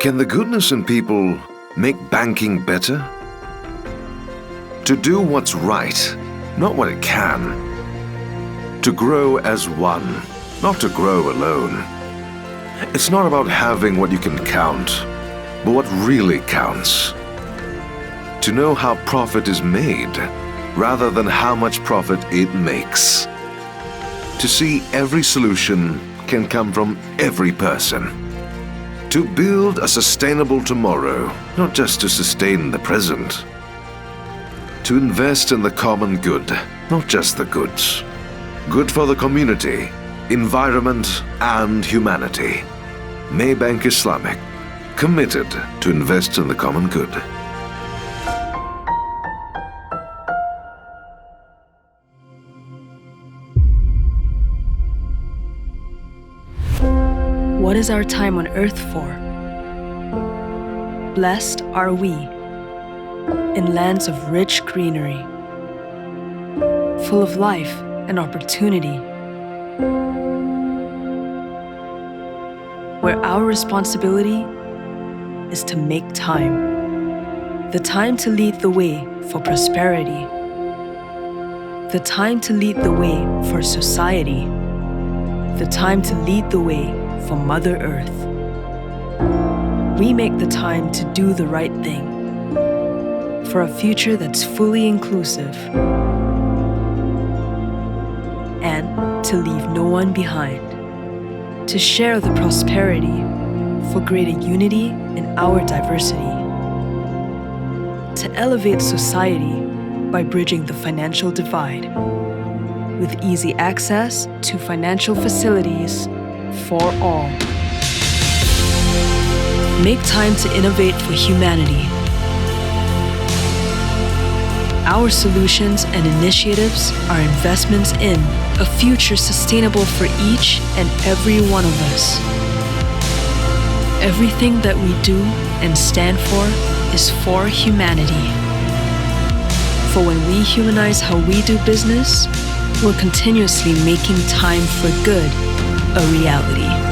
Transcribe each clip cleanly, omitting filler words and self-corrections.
Can the goodness in people make banking better? To do what's right, not what it can. To grow as one, not to grow alone. It's not about having what you can count, but what really counts. To know how profit is made, rather than how much profit it makes. To see every solution can come from every person. To build a sustainable tomorrow, not just to sustain the present. To invest in the common good, not just the goods. Good for the community, environment, and humanity. Maybank Islamic, committed to invest in the common good. What is our time on earth for? Blessed are we in lands of rich greenery, full of life and opportunity, where our responsibility is to make time. The time to lead the way for prosperity. The time to lead the way for society. The time to lead the way for Mother Earth. We make the time to do the right thing for a future that's fully inclusive and to leave no one behind. To share the prosperity for greater unity in our diversity. To elevate society by bridging the financial divide with easy access to financial facilities for all. Make time to innovate for humanity. Our solutions and initiatives are investments in a future sustainable for each and every one of us. Everything that we do and stand for is for humanity. For when we humanize how we do business, we're continuously making time for good a reality.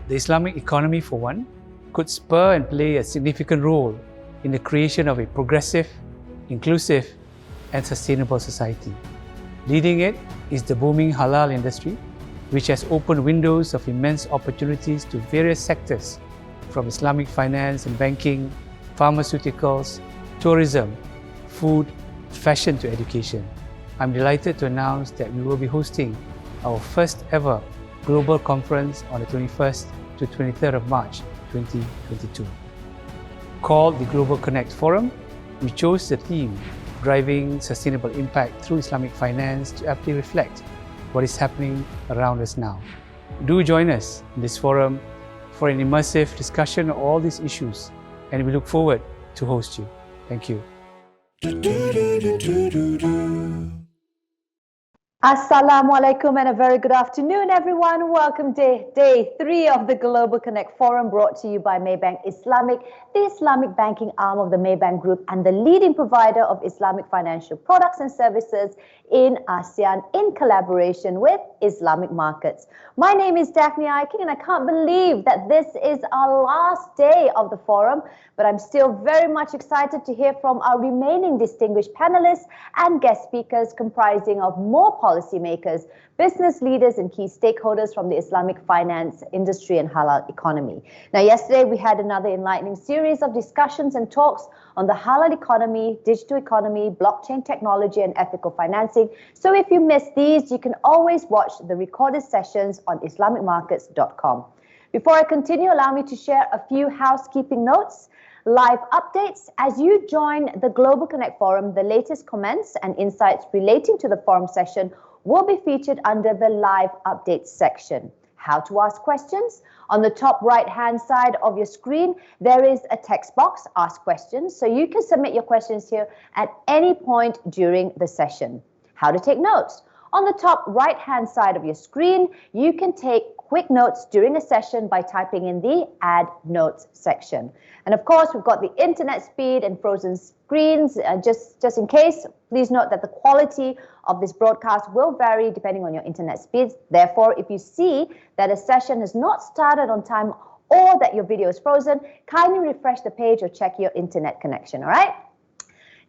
The Islamic economy, for one, could spur and play a significant role in the creation of a progressive, inclusive, and sustainable society. Leading it is the booming Halal industry, which has opened windows of immense opportunities to various sectors, from Islamic finance and banking, pharmaceuticals, tourism, food, fashion to education. I'm delighted to announce that we will be hosting our first ever global conference on the 21st to 23rd of March 2022. Called the Global Connect Forum, we chose the theme Driving Sustainable Impact through Islamic Finance to aptly reflect what is happening around us now. Do join us in this forum for an immersive discussion of all these issues, and we look forward to host you. Thank you. Assalamualaikum and a very good afternoon, everyone. Welcome to day 3 of the Global Connect Forum, brought to you by Maybank Islamic, the Islamic banking arm of the Maybank Group and the leading provider of Islamic financial products and services in ASEAN in collaboration with Islamic markets. My name is Daphne Aiking, and I can't believe that this is our last day of the forum, but I'm still very much excited to hear from our remaining distinguished panelists and guest speakers, comprising of more policymakers, business leaders and key stakeholders from the Islamic finance industry and halal economy. Now, yesterday we had another enlightening series of discussions and talks on the halal economy, digital economy, blockchain technology and ethical financing. So if you missed these, you can always watch the recorded sessions on islamicmarkets.com. Before I continue, allow me to share a few housekeeping notes. Live updates. As you join the Global Connect Forum, the latest comments and insights relating to the forum session will be featured under the live updates section. How to ask questions? On the top right-hand side of your screen, there is a text box, Ask Questions, so you can submit your questions here at any point during the session. How to take notes? On the top right-hand side of your screen, you can take quick notes during a session by typing in the Add Notes section. And of course, we've got the internet speed and frozen screens. Just in case, please note that the quality of this broadcast will vary depending on your internet speeds. Therefore, if you see that a session has not started on time or that your video is frozen, kindly refresh the page or check your internet connection, all right?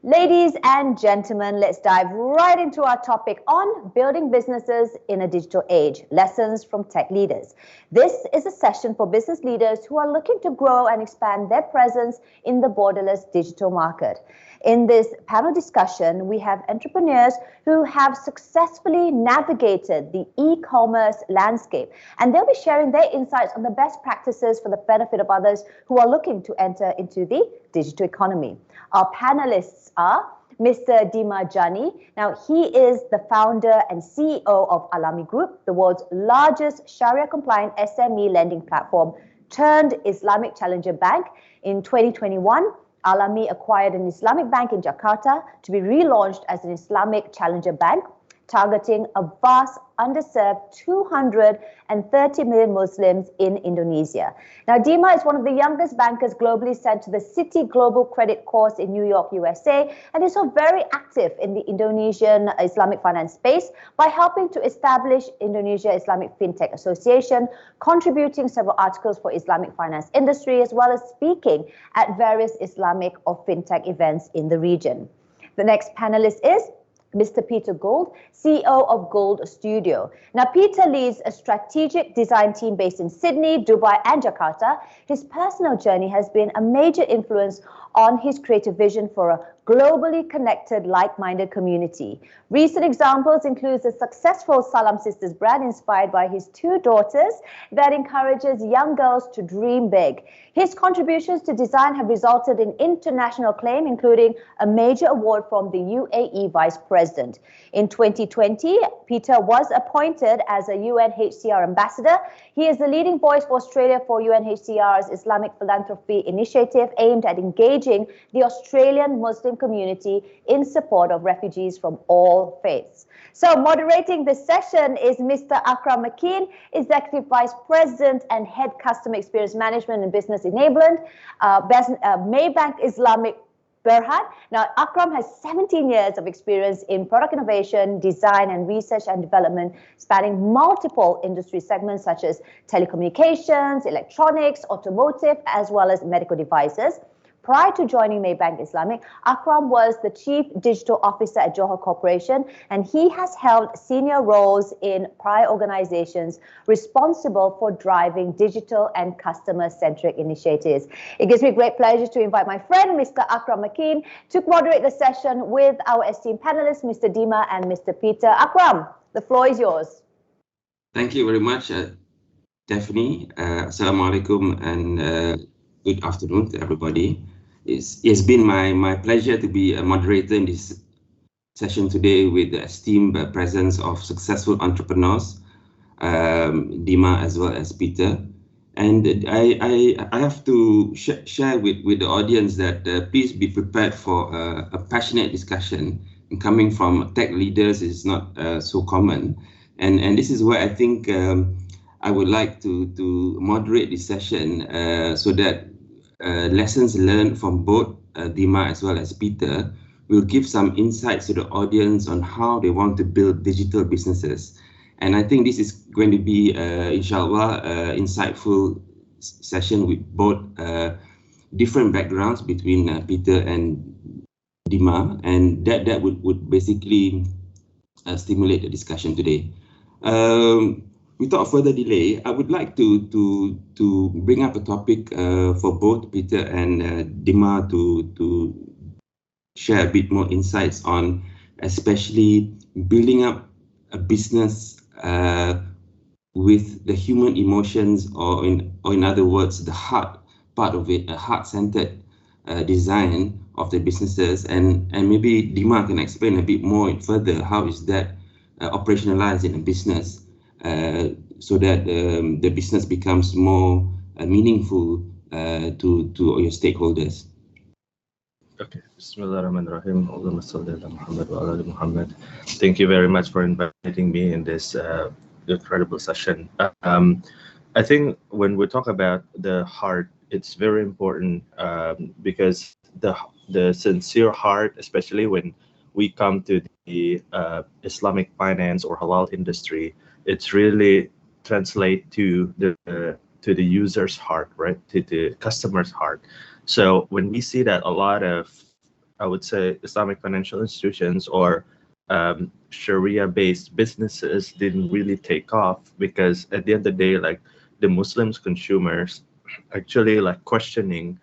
Ladies and gentlemen, let's dive right into our topic on building businesses in a digital age, lessons from tech leaders. This is a session for business leaders who are looking to grow and expand their presence in the borderless digital market. In this panel discussion, we have entrepreneurs who have successfully navigated the e-commerce landscape, and they'll be sharing their insights on the best practices for the benefit of others who are looking to enter into the digital economy. Our panelists are Mr. Dima Jani. Now, he is the founder and CEO of Alami Group, the world's largest Sharia-compliant SME lending platform turned Islamic challenger bank. In 2021, Alami acquired an Islamic bank in Jakarta to be relaunched as an Islamic challenger bank, targeting a vast, underserved 230 million Muslims in Indonesia. Now, Dima is one of the youngest bankers globally sent to the Citi Global Credit course in New York, USA, and is so very active in the Indonesian Islamic finance space by helping to establish Indonesia Islamic Fintech Association, contributing several articles for Islamic finance industry, as well as speaking at various Islamic or Fintech events in the region. The next panelist is Mr. Peter Gold, CEO of Gold Studio. Now, Peter leads a strategic design team based in Sydney, Dubai, and Jakarta. His personal journey has been a major influence on his creative vision for a globally connected, like-minded community. Recent examples include the successful Salam Sisters brand inspired by his 2 daughters that encourages young girls to dream big. His contributions to design have resulted in international acclaim, including a major award from the UAE Vice President. In 2020, Peter was appointed as a UNHCR ambassador. He is the leading voice for Australia for UNHCR's Islamic philanthropy initiative aimed at engaging the Australian Muslim community in support of refugees from all faiths. So moderating this session is Mr. Akram McKean, Executive Vice President and Head Customer Experience Management and Business Enablement, Maybank Islamic Berhad. Now, Akram has 17 years of experience in product innovation, design, and research and development, spanning multiple industry segments such as telecommunications, electronics, automotive, as well as medical devices. Prior to joining Maybank Islamic, Akram was the Chief Digital Officer at Johor Corporation, and he has held senior roles in prior organizations responsible for driving digital and customer-centric initiatives. It gives me great pleasure to invite my friend, Mr. Akram Makin, to moderate the session with our esteemed panelists, Mr. Dima and Mr. Peter. Akram, the floor is yours. Thank you very much, Daphne. Assalamualaikum and good afternoon to everybody. It's been my pleasure to be a moderator in this session today with the esteemed presence of successful entrepreneurs, Dima as well as Peter. And I have to share with the audience that please be prepared for a passionate discussion. And coming from tech leaders is not so common. And this is where I think I would like to moderate this session so that lessons learned from both Dima as well as Peter will give some insights to the audience on how they want to build digital businesses. And I think this is going to be, inshallah, insightful session with both different backgrounds between Peter and Dima, and that would basically stimulate the discussion today. Without further delay, I would like to bring up a topic for both Peter and Dima to share a bit more insights on, especially building up a business with the human emotions, or in other words, the heart part of it, a heart-centered design of the businesses, and maybe Dima can explain a bit more further how is that operationalized in a business. So that the business becomes more meaningful to your stakeholders. Okay. Bismillahirrahmanirrahim. Muhammad. Thank you very much for inviting me in this incredible session. I think when we talk about the heart, it's very important because the sincere heart, especially when we come to the Islamic finance or halal industry, it's really translate to the user's heart, right? To the customer's heart. So when we see that a lot of, I would say, Islamic financial institutions or Sharia-based businesses didn't really take off, because at the end of the day, like the Muslims consumers actually like questioning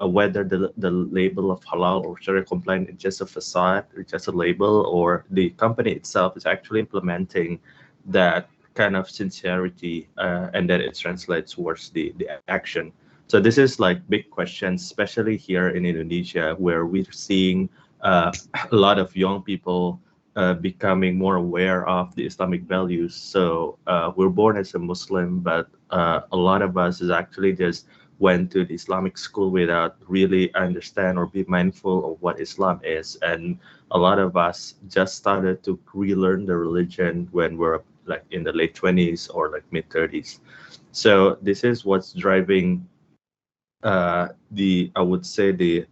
whether the label of halal or Sharia compliant is just a facade, or just a label, or the company itself is actually implementing that kind of sincerity, and then it translates towards the action. So this is like big questions, especially here in Indonesia, where we're seeing a lot of young people becoming more aware of the Islamic values. So we're born as a Muslim, but a lot of us is actually just went to the Islamic school without really understand or be mindful of what Islam is. And a lot of us just started to relearn the religion when we're like in the late 20s or like mid 30s. So this is what's driving I would say the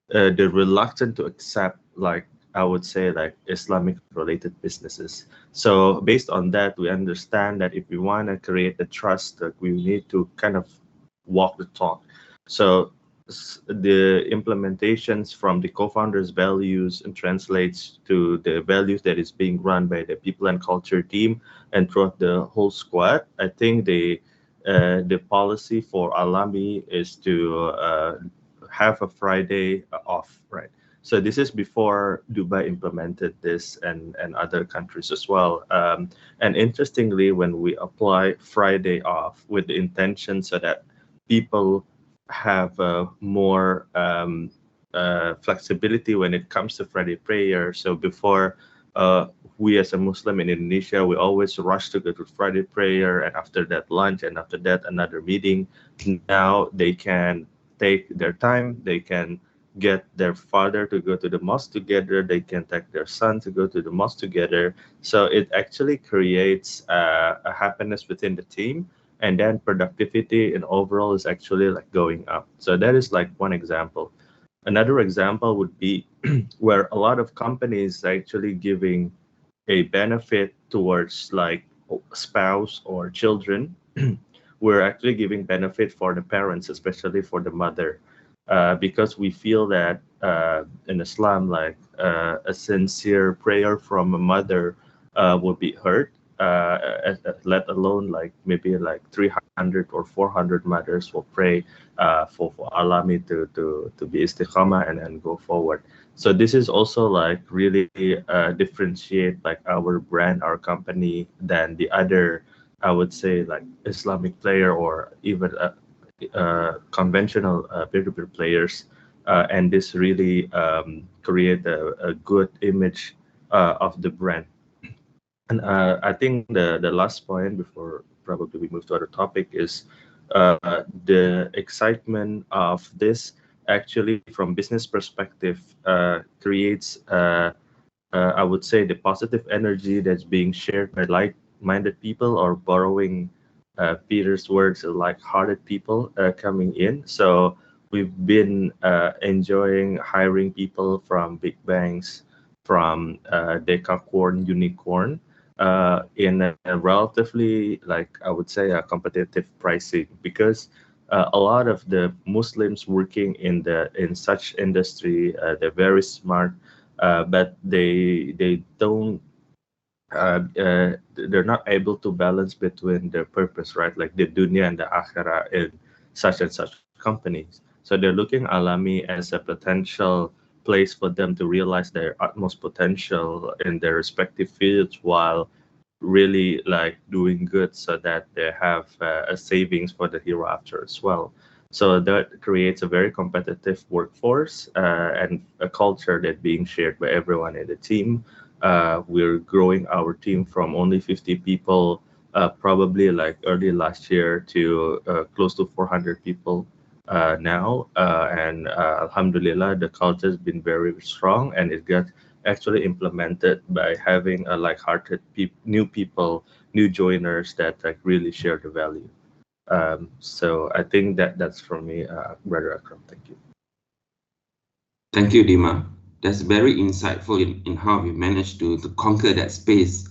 reluctant to accept, like I would say, like Islamic related businesses. So based on that, we understand that if we want to create the trust, that we need to kind of walk the talk. So the implementations from the co-founders' values and translates to the values that is being run by the people and culture team and throughout the whole squad. I think the policy for Alami is to have a Friday off, right? So this is before Dubai implemented this and other countries as well. And interestingly, when we apply Friday off with the intention so that people have more flexibility when it comes to Friday prayer. So before we as a Muslim in Indonesia, we always rush to go to Friday prayer, and after that lunch, and after that another meeting. Now they can take their time, they can get their father to go to the mosque together, they can take their son to go to the mosque together. So it actually creates a happiness within the team, and then productivity in overall is actually like going up. So that is like one example. Another example would be where a lot of companies are actually giving a benefit towards like spouse or children. We're actually giving benefit for the parents, especially for the mother, because we feel that in Islam, like a sincere prayer from a mother will be heard. Let alone like maybe like 300 or 400 mothers will pray for Alami to be istiqamah and go forward. So this is also like really differentiate like our brand, our company than the other, I would say like Islamic player or even conventional peer-to-peer players, and this really create a good image of the brand. And I think the last point before probably we move to other topic is the excitement of this actually from business perspective creates I would say the positive energy that's being shared by like-minded people, or borrowing Peter's words, like-hearted people coming in. So we've been enjoying hiring people from big banks, from Decacorn, Unicorn, in a relatively, like I would say, a competitive pricing, because a lot of the Muslims working in such industry, they're very smart, but they don't they're not able to balance between their purpose, right? Like the dunya and the akhirah in such and such companies. So they're looking Alami as a potential place for them to realize their utmost potential in their respective fields, while really like doing good so that they have a savings for the hereafter as well. So that creates a very competitive workforce and a culture that being shared by everyone in the team. We're growing our team from only 50 people, probably like early last year, to close to 400 people now. And Alhamdulillah, the culture has been very strong, and it got actually implemented by having a like-hearted new people, new joiners that like really share the value. So I think that's from me, Brother Akram. Thank you. Thank you, Dima. That's very insightful in how we managed to conquer that space,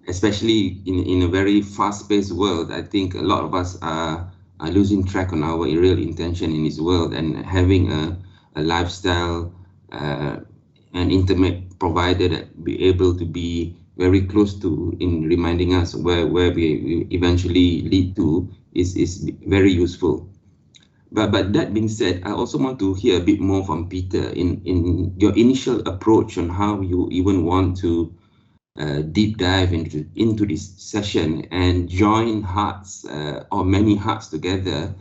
especially in a very fast-paced world. I think a lot of us are losing track on our real intention in this world, and having a lifestyle, an intimate provider that be able to be very close to in reminding us where we eventually lead to is very useful. But that being said, I also want to hear a bit more from Peter in your initial approach on how you even want to deep dive into this session and join hearts or many hearts together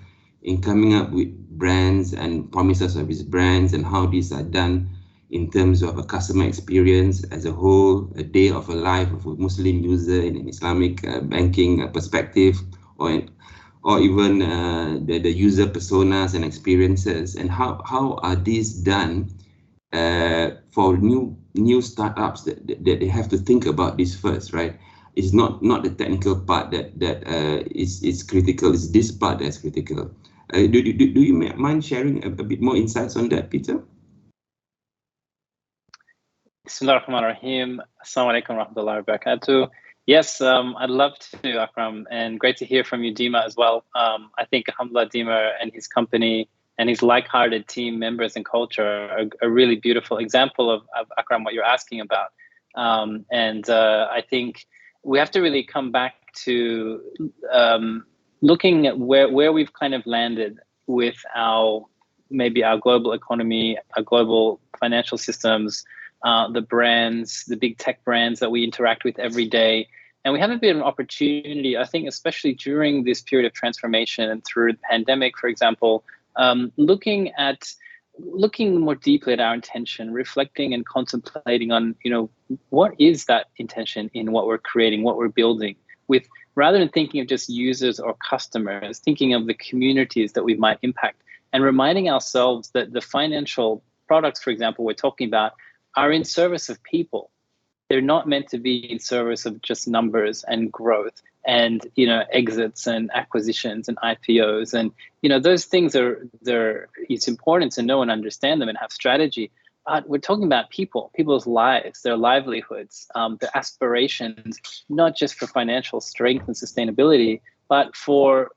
in coming up with brands and promises of these brands, and how these are done in terms of a customer experience as a whole, a day of a life of a Muslim user in an Islamic banking perspective, or even the user personas and experiences, and how are these done for new startups that they have to think about this first, right? It's not the technical part that is critical. It's this part that's critical. Do you mind sharing a bit more insights on that, Peter? Bismillahirrahmanirrahim. Assalamu alaikum warahmatullahi wabarakatuh. Yes, I'd love to, Akram, and great to hear from you, Dima, as well. I think Alhamdulillah, Dima and his company and his like-hearted team members and culture are a really beautiful example of Akram, what you're asking about. I think we have to really come back to looking at where we've kind of landed with maybe our global economy, our global financial systems, the brands, the big tech brands that we interact with every day. And we have a bit of an opportunity, I think, especially during this period of transformation and through the pandemic, for example, looking more deeply at our intention, reflecting and contemplating on, what is that intention in what we're creating, what we're building, with rather than thinking of just users or customers, thinking of the communities that we might impact, and reminding ourselves that the financial products, for example, we're talking about, are in service of people. They're not meant to be in service of just numbers and growth. and exits and acquisitions and IPOs, and those things it's important to know and understand them and have strategy. But we're talking about people's lives, their livelihoods, their aspirations, not just for financial strength and sustainability, but for,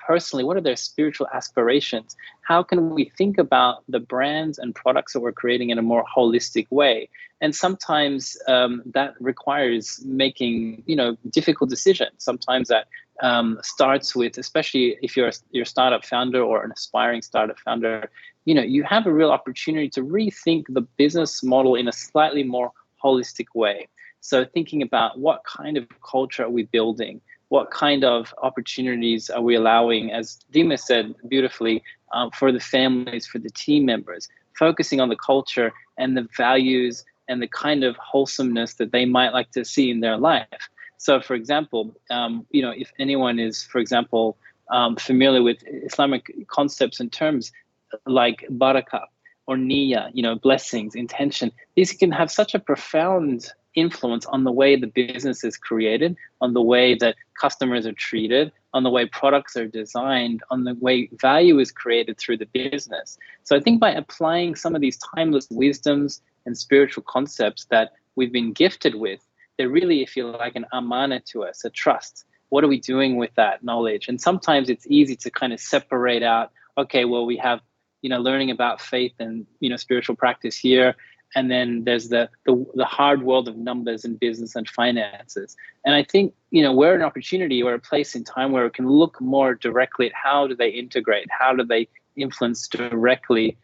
personally, what are their spiritual aspirations? How can we think about the brands and products that we're creating in a more holistic way? And sometimes that requires making, difficult decisions. Sometimes that starts with, especially if you're a startup founder or an aspiring startup founder, you have a real opportunity to rethink the business model in a slightly more holistic way. So thinking about what kind of culture are we building? What kind of opportunities are we allowing, as Dima said beautifully, for the families, for the team members, focusing on the culture and the values and the kind of wholesomeness that they might like to see in their life. So, for example, if anyone is, for example, familiar with Islamic concepts and terms like barakah or niyyah, blessings, intention, these can have such a profound influence on the way the business is created, on the way that customers are treated, on the way products are designed, on the way value is created through the business. So I think by applying some of these timeless wisdoms and spiritual concepts that we've been gifted with, they really feel like an amana to us, a trust. What are we doing with that knowledge? And sometimes it's easy to kind of separate out, okay, well, we have, learning about faith and, spiritual practice here. And then there's the hard world of numbers and business and finances. And I think, we're an opportunity or a place in time where we can look more directly at how do they integrate, how do they influence directly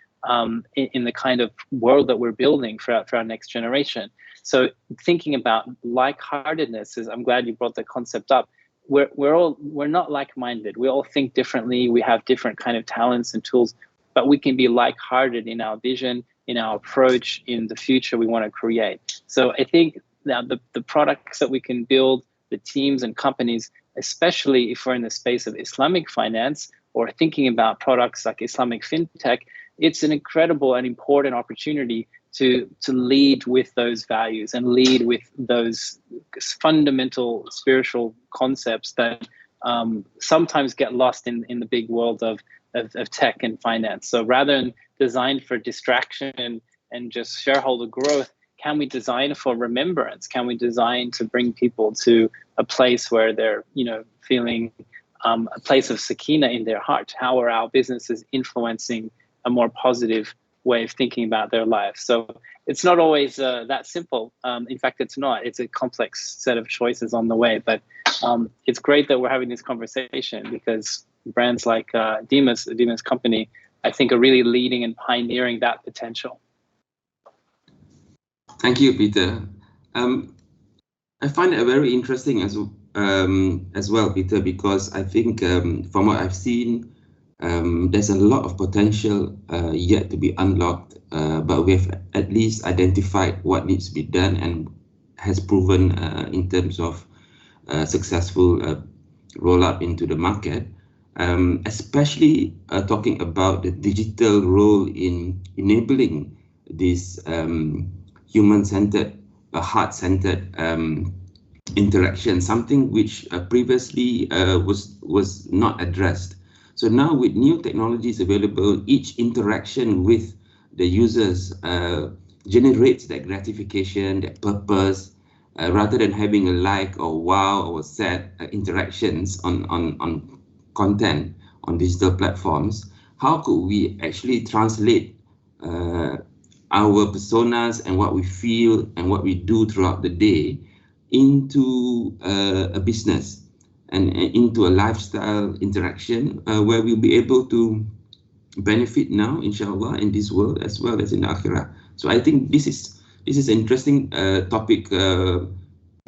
in the kind of world that we're building for our next generation. So thinking about like-heartedness I'm glad you brought the concept up. We're not like-minded. We all think differently. We have different kind of talents and tools, but we can be like-hearted in our vision, in our approach, in the future we want to create. So I think now the products that we can build, the teams and companies, especially if we're in the space of Islamic finance or thinking about products like Islamic fintech, it's an incredible and important opportunity to lead with those values and lead with those fundamental spiritual concepts that sometimes get lost in the big world of tech and finance. So rather than design for distraction and just shareholder growth, can we design for remembrance? Can we design to bring people to a place where they're, feeling a place of sakina in their heart? How are our businesses influencing a more positive way of thinking about their lives? So it's not always that simple. In fact, it's not. It's a complex set of choices on the way. But it's great that we're having this conversation because brands like Dima's company, I think, are really leading and pioneering that potential. Thank you, Peter. I find it very interesting as well, Peter, because I think from what I've seen, there's a lot of potential yet to be unlocked, but we have at least identified what needs to be done and has proven in terms of successful roll-up into the market, especially talking about the digital role in enabling this human-centered, heart-centered interaction, something which previously was not addressed. So now with new technologies available, each interaction with the users generates that gratification, that purpose, rather than having a like or wow or sad interactions on content on digital platforms. How could we actually translate our personas and what we feel and what we do throughout the day into a business and into a lifestyle interaction where we'll be able to benefit now, inshallah, in this world as well as in the akhirah. So I think this is an interesting topic.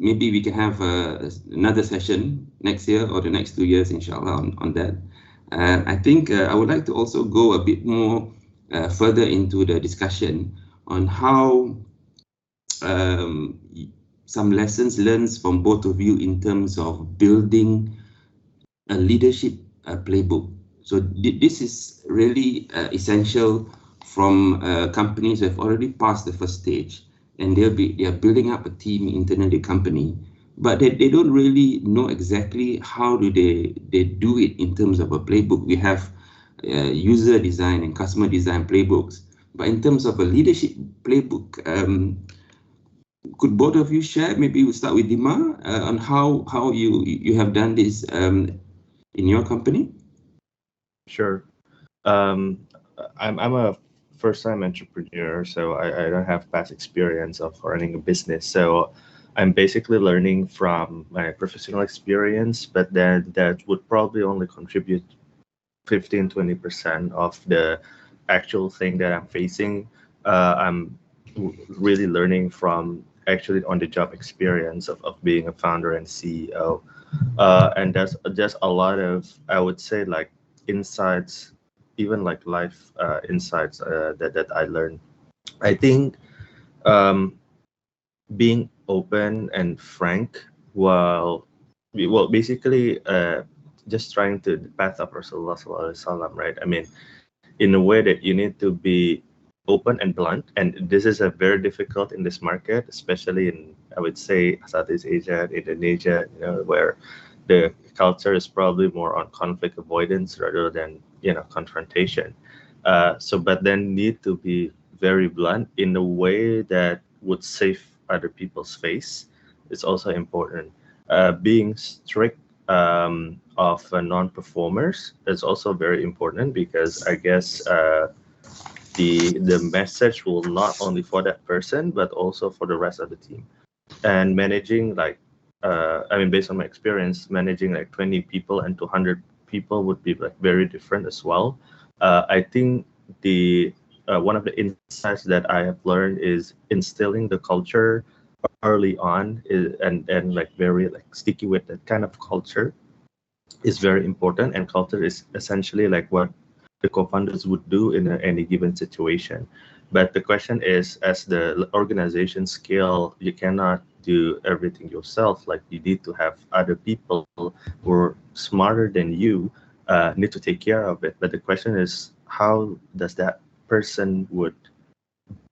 Maybe we can have another session next year or the next 2 years, inshallah, on that. I think I would like to also go a bit more further into the discussion on how some lessons learned from both of you in terms of building a leadership playbook. So this is really essential from companies that have already passed the first stage, and they are building up a team internally, company, but they don't really know exactly how do they do it in terms of a playbook. We have user design and customer design playbooks, but in terms of a leadership playbook, could both of you share? Maybe we'll start with Dima on how you have done this in your company. Sure. Um, I'm a first-time entrepreneur, so I don't have past experience of running a business. So I'm basically learning from my professional experience, but then that would probably only contribute 15-20% of the actual thing that I'm facing. I'm really learning from actually on the job experience of being a founder and CEO. And there's just a lot of, I would say, like insights, even like life insights that I learned. I think um, being open and frank while basically just trying to the path of Rasulullah Sallallahu Alaihi Wasallam, right? I mean, in a way that you need to be open and blunt, and this is a very difficult in this market, especially in, I would say, Southeast Asia, Indonesia, where the culture is probably more on conflict avoidance rather than confrontation. But then need to be very blunt in a way that would save other people's face. It's also important. Being strict of non-performers is also very important, because I guess the message will not only for that person but also for the rest of the team. And managing like I mean, based on my experience, managing like 20 people and 200 people would be like very different as well. I think the one of the insights that I have learned is instilling the culture early on and like very like sticky with that kind of culture is very important. And culture is essentially like what the co-founders would do in any given situation. But the question is, as the organization scale, you cannot do everything yourself. Like, you need to have other people who are smarter than you, need to take care of it. But the question is, how does that person would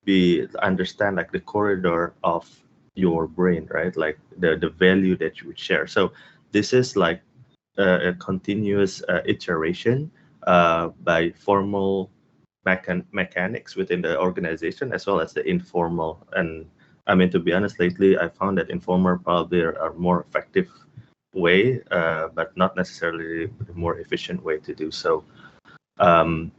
be understand like the corridor of your brain, right? Like the value that you would share. So this is like a continuous iteration by formal mechanics within the organization, as well as the informal. And I mean, to be honest, lately I found that informal probably are more effective way, but not necessarily the more efficient way to do so. Um,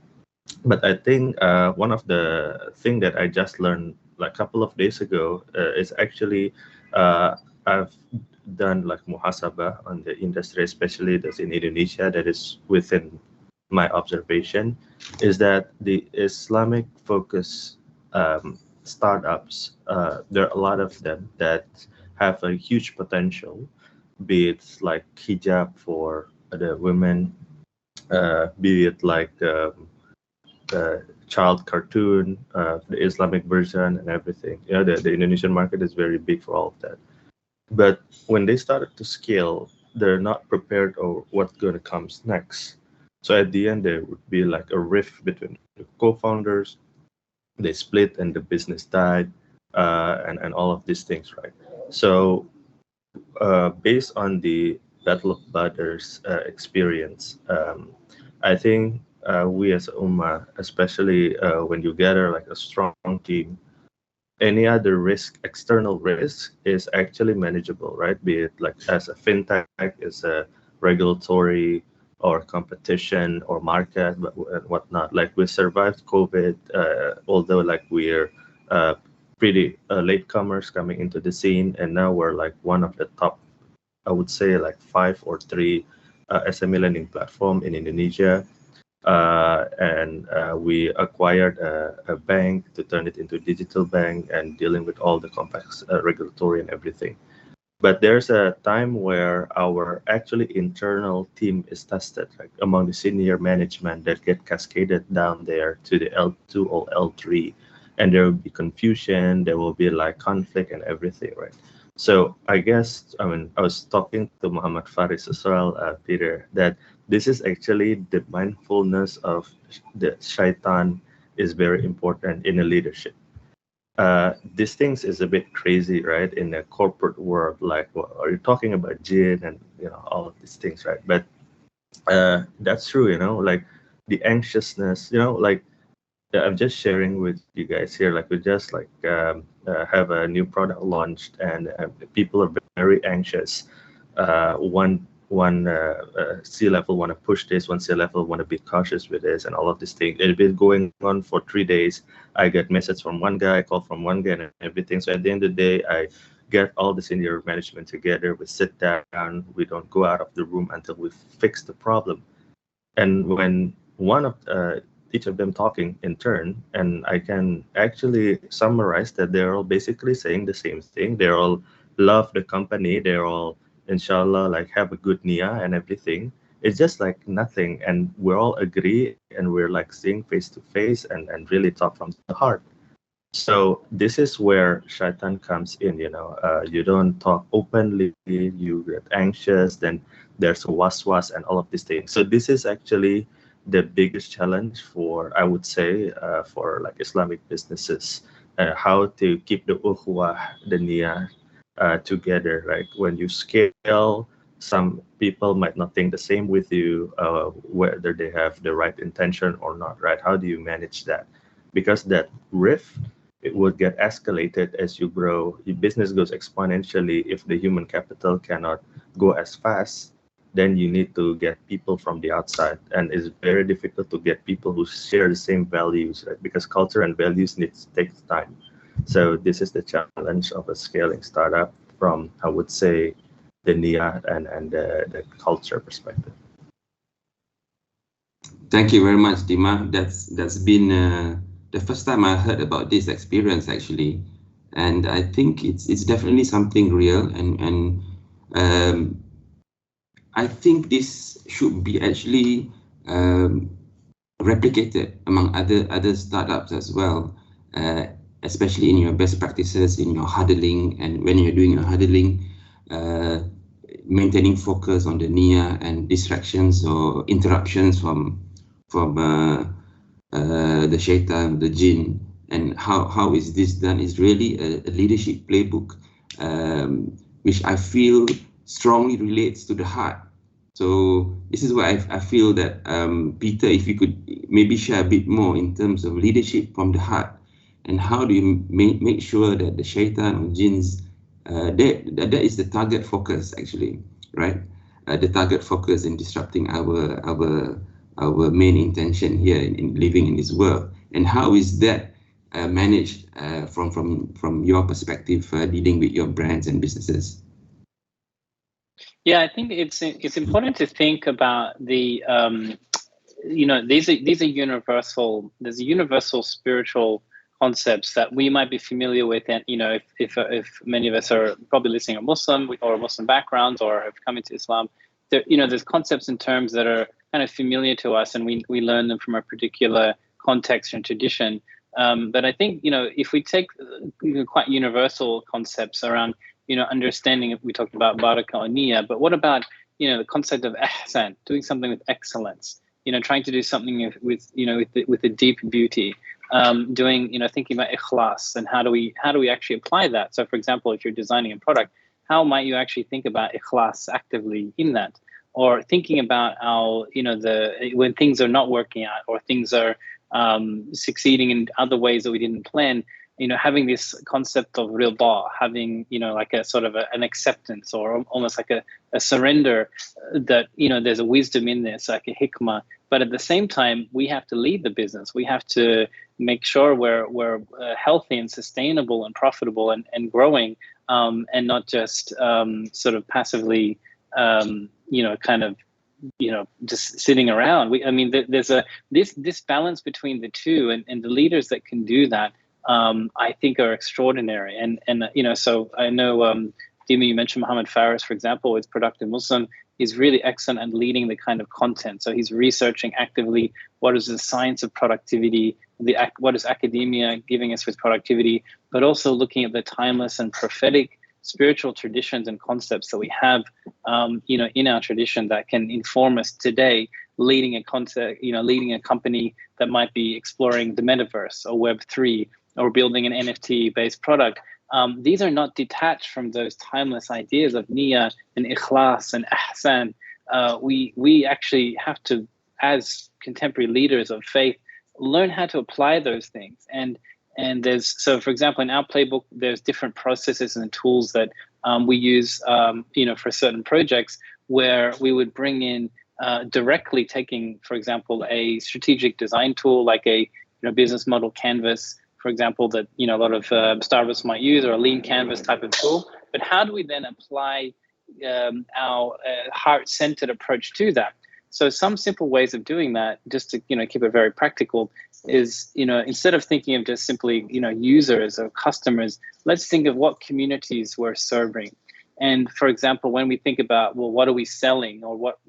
but I think one of the thing that I just learned like a couple of days ago is actually I've done like muhasabah on the industry, especially that's in Indonesia, that is within my observation, is that the Islamic focus startups, there are a lot of them that have a huge potential, be it like hijab for the women, be it like child cartoon, the Islamic version, and everything. The Indonesian market is very big for all of that. But when they started to scale, they're not prepared or what's going to come next. So at the end, there would be like a rift between the co-founders. They split and the business died, and all of these things, right? So based on the Battle of Badr's experience, I think we as Ummah, especially when you gather like a strong team, any other risk, external risk, is actually manageable, right? Be it like as a fintech, as a regulatory or competition or market, and whatnot. Like, we survived COVID, although like we're pretty latecomers coming into the scene, and now we're like one of the top, I would say like 5 or 3 SME lending platform in Indonesia. And we acquired a bank to turn it into a digital bank and dealing with all the complex regulatory and everything. But there's a time where our actually internal team is tested, like among the senior management, that get cascaded down there to the L2 or L3, and there will be confusion, there will be like conflict and everything, right? So I guess, I mean, I was talking to Muhammad Faris as well, Peter, that this is actually the mindfulness of the shaitan is very important in a leadership. these things is a bit crazy, right? In the corporate world, like, well, are you talking about jinn and all of these things, right? But that's true, like the anxiousness, like I'm just sharing with you guys here, like we just like have a new product launched, and people are very anxious. One C-level want to push this, one C-level want to be cautious with this, and all of these things. It's been going on for 3 days. I get message from one guy, call from one guy, and everything. So at the end of the day, I get all the senior management together. We sit down. We don't go out of the room until we fix the problem. And when one of each of them talking in turn, and I can actually summarize that they're all basically saying the same thing. They all love the company. They're all, inshallah, like have a good niyyah and everything. It's just like nothing, and we're all agree, and we're like seeing face to face and really talk from the heart. So this is where shaitan comes in, you don't talk openly, you get anxious, then there's a waswas and all of these things. So this is actually the biggest challenge for, I would say, for like Islamic businesses, how to keep the ukhuwah, the niyyah together. Like when you scale, some people might not think the same with you, whether they have the right intention or not, right? How do you manage that? Because that rift, it would get escalated as you grow. Your business goes exponentially. If the human capital cannot go as fast, then you need to get people from the outside, and it's very difficult to get people who share the same values, right? Because culture and values takes time. So this is the challenge of a scaling startup from, I would say, the niyyah and the culture perspective. Thank you very much, Dima. That's been the first time I heard about this experience, actually, and I think it's definitely something real, and I think this should be actually replicated among other startups as well, especially in your best practices, in your huddling, and when you're doing your huddling, maintaining focus on the niyyah and distractions or interruptions from the shaitan, the jinn, and how is this done is really a leadership playbook, which I feel strongly relates to the heart. So this is why I feel that, Peter, if you could maybe share a bit more in terms of leadership from the heart, and how do you make sure that the shaitan or jinns, that is the target focus, actually, right? The target focus in disrupting our main intention here in living in this world. And how is that managed from your perspective, dealing with your brands and businesses? Yeah, I think it's important to think about the these are universal. There's universal spiritual concepts that we might be familiar with, and if many of us are probably listening are Muslim or Muslim backgrounds or have come into Islam, there's concepts and terms that are kind of familiar to us, and we learn them from a particular context and tradition. But I think if we take quite universal concepts around understanding, we talked about barakah or niyyah, but what about the concept of ihsan, doing something with excellence, trying to do something with a deep beauty, thinking about ikhlas, and how do we actually apply that? So for example, if you're designing a product, how might you actually think about ikhlas actively in that? Or thinking about how when things are not working out, or things are succeeding in other ways that we didn't plan, having this concept of rida, having like a sort of an acceptance, or almost like a surrender, that there's a wisdom in this, like a hikmah. But at the same time, we have to lead the business. We have to make sure we're healthy and sustainable and profitable and growing, and not just sort of passively just sitting around. There's this balance between the two, and the leaders that can do that, I think, are extraordinary. And so I know, Dima, you mentioned Muhammad Faris, for example, is Productive Muslim. He's really excellent at leading the kind of content. So he's researching actively what is the science of productivity, what is academia giving us with productivity, but also looking at the timeless and prophetic spiritual traditions and concepts that we have, in our tradition that can inform us today, leading a company that might be exploring the metaverse or Web3, or building an NFT-based product, these are not detached from those timeless ideas of niyyah and ikhlas and ahsan. We actually have to, as contemporary leaders of faith, learn how to apply those things. And there's, so for example, in our playbook, there's different processes and tools that we use, for certain projects, where we would bring in directly taking, for example, a strategic design tool like a business model canvas, for example, that a lot of startups might use, or a lean canvas type of tool. But how do we then apply our heart-centered approach to that? So some simple ways of doing that, just to keep it very practical, is instead of thinking of just simply users or customers, let's think of what communities we're serving. And for example, when we think about, well, what are we selling, or what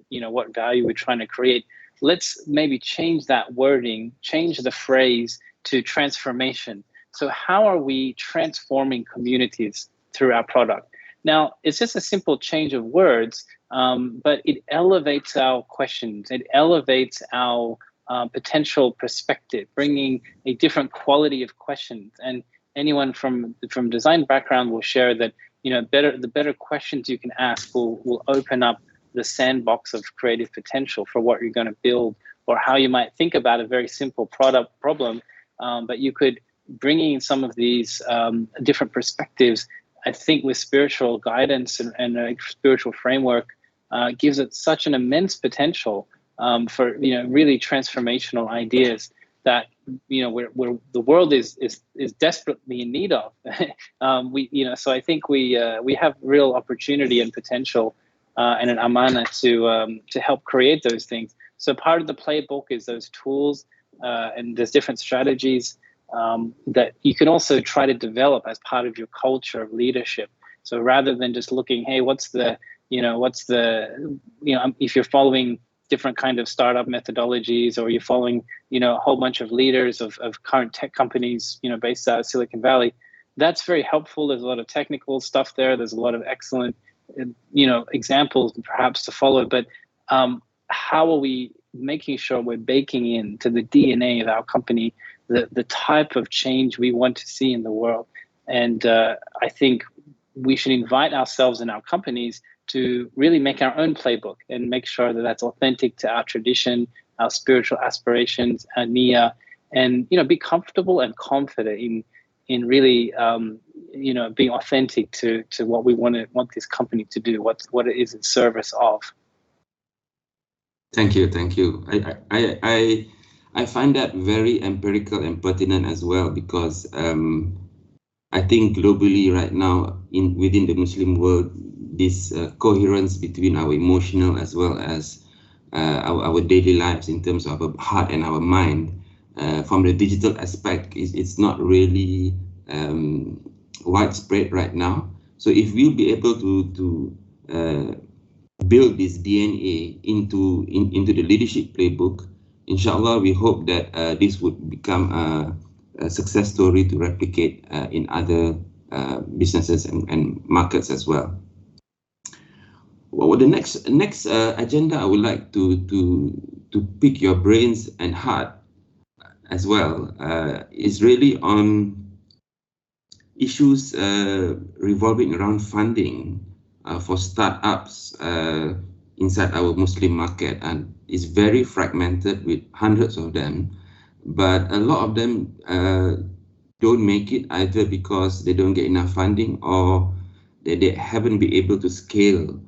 value we're trying to create, let's maybe change that wording, change the phrase to transformation. So how are we transforming communities through our product? Now, it's just a simple change of words, but it elevates our questions. It elevates our potential perspective, bringing a different quality of questions. And anyone from design background will share that the better questions you can ask will open up the sandbox of creative potential for what you're going to build, or how you might think about a very simple product problem. But you could bring in some of these different perspectives. I think with spiritual guidance and a spiritual framework gives it such an immense potential for really transformational ideas that the world is desperately in need of. So I think we have real opportunity and potential and an amana to help create those things. So part of the playbook is those tools, and there's different strategies that you can also try to develop as part of your culture of leadership. So rather than just looking, hey, if you're following different kind of startup methodologies, or you're following, a whole bunch of leaders of current tech companies, based out of Silicon Valley, that's very helpful. There's a lot of technical stuff there. There's a lot of excellent, examples perhaps to follow. But how are we making sure we're baking into the DNA of our company the type of change we want to see in the world? And I think we should invite ourselves and our companies to really make our own playbook and make sure that that's authentic to our tradition, our spiritual aspirations, our niyyah, and be comfortable and confident in really being authentic to what we want this company to do, what it is in service of. Thank you. I find that very empirical and pertinent as well, because I think globally right now within the Muslim world, this coherence between our emotional as well as our daily lives in terms of our heart and our mind, from the digital aspect, it's not really widespread right now. So if we'll be able to build this DNA into the leadership playbook, inshallah, we hope that this would become a success story to replicate in other businesses and markets as well. Well, the next agenda I would like to pick your brains and heart as well is really on issues revolving around funding for startups inside our Muslim market, and it's very fragmented with hundreds of them, but a lot of them don't make it either because they don't get enough funding, or they haven't been able to scale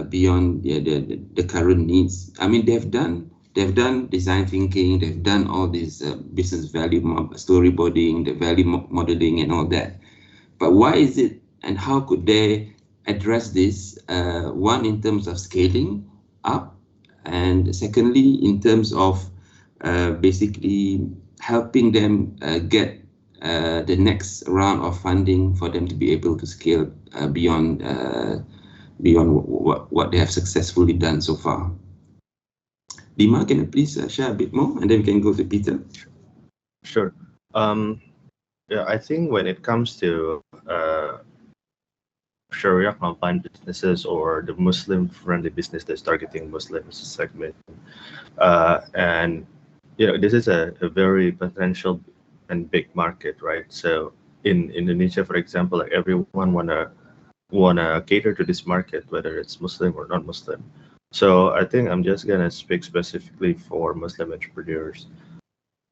beyond the current needs. I mean, they've done design thinking, they've done all this business value storyboarding, the value modeling and all that. But why is it, and how could they address this? One, in terms of scaling up, and secondly, in terms of basically helping them get the next round of funding for them to be able to scale beyond what they have successfully done so far. Dima, can you please share a bit more, and then we can go to Peter? Sure. Yeah, I think when it comes to Sharia compliant businesses or the Muslim-friendly business that's targeting Muslim segment, and this is a very potential and big market, right? So in Indonesia, for example, like everyone wanna cater to this market, whether it's Muslim or non-Muslim. So I think I'm just gonna speak specifically for Muslim entrepreneurs.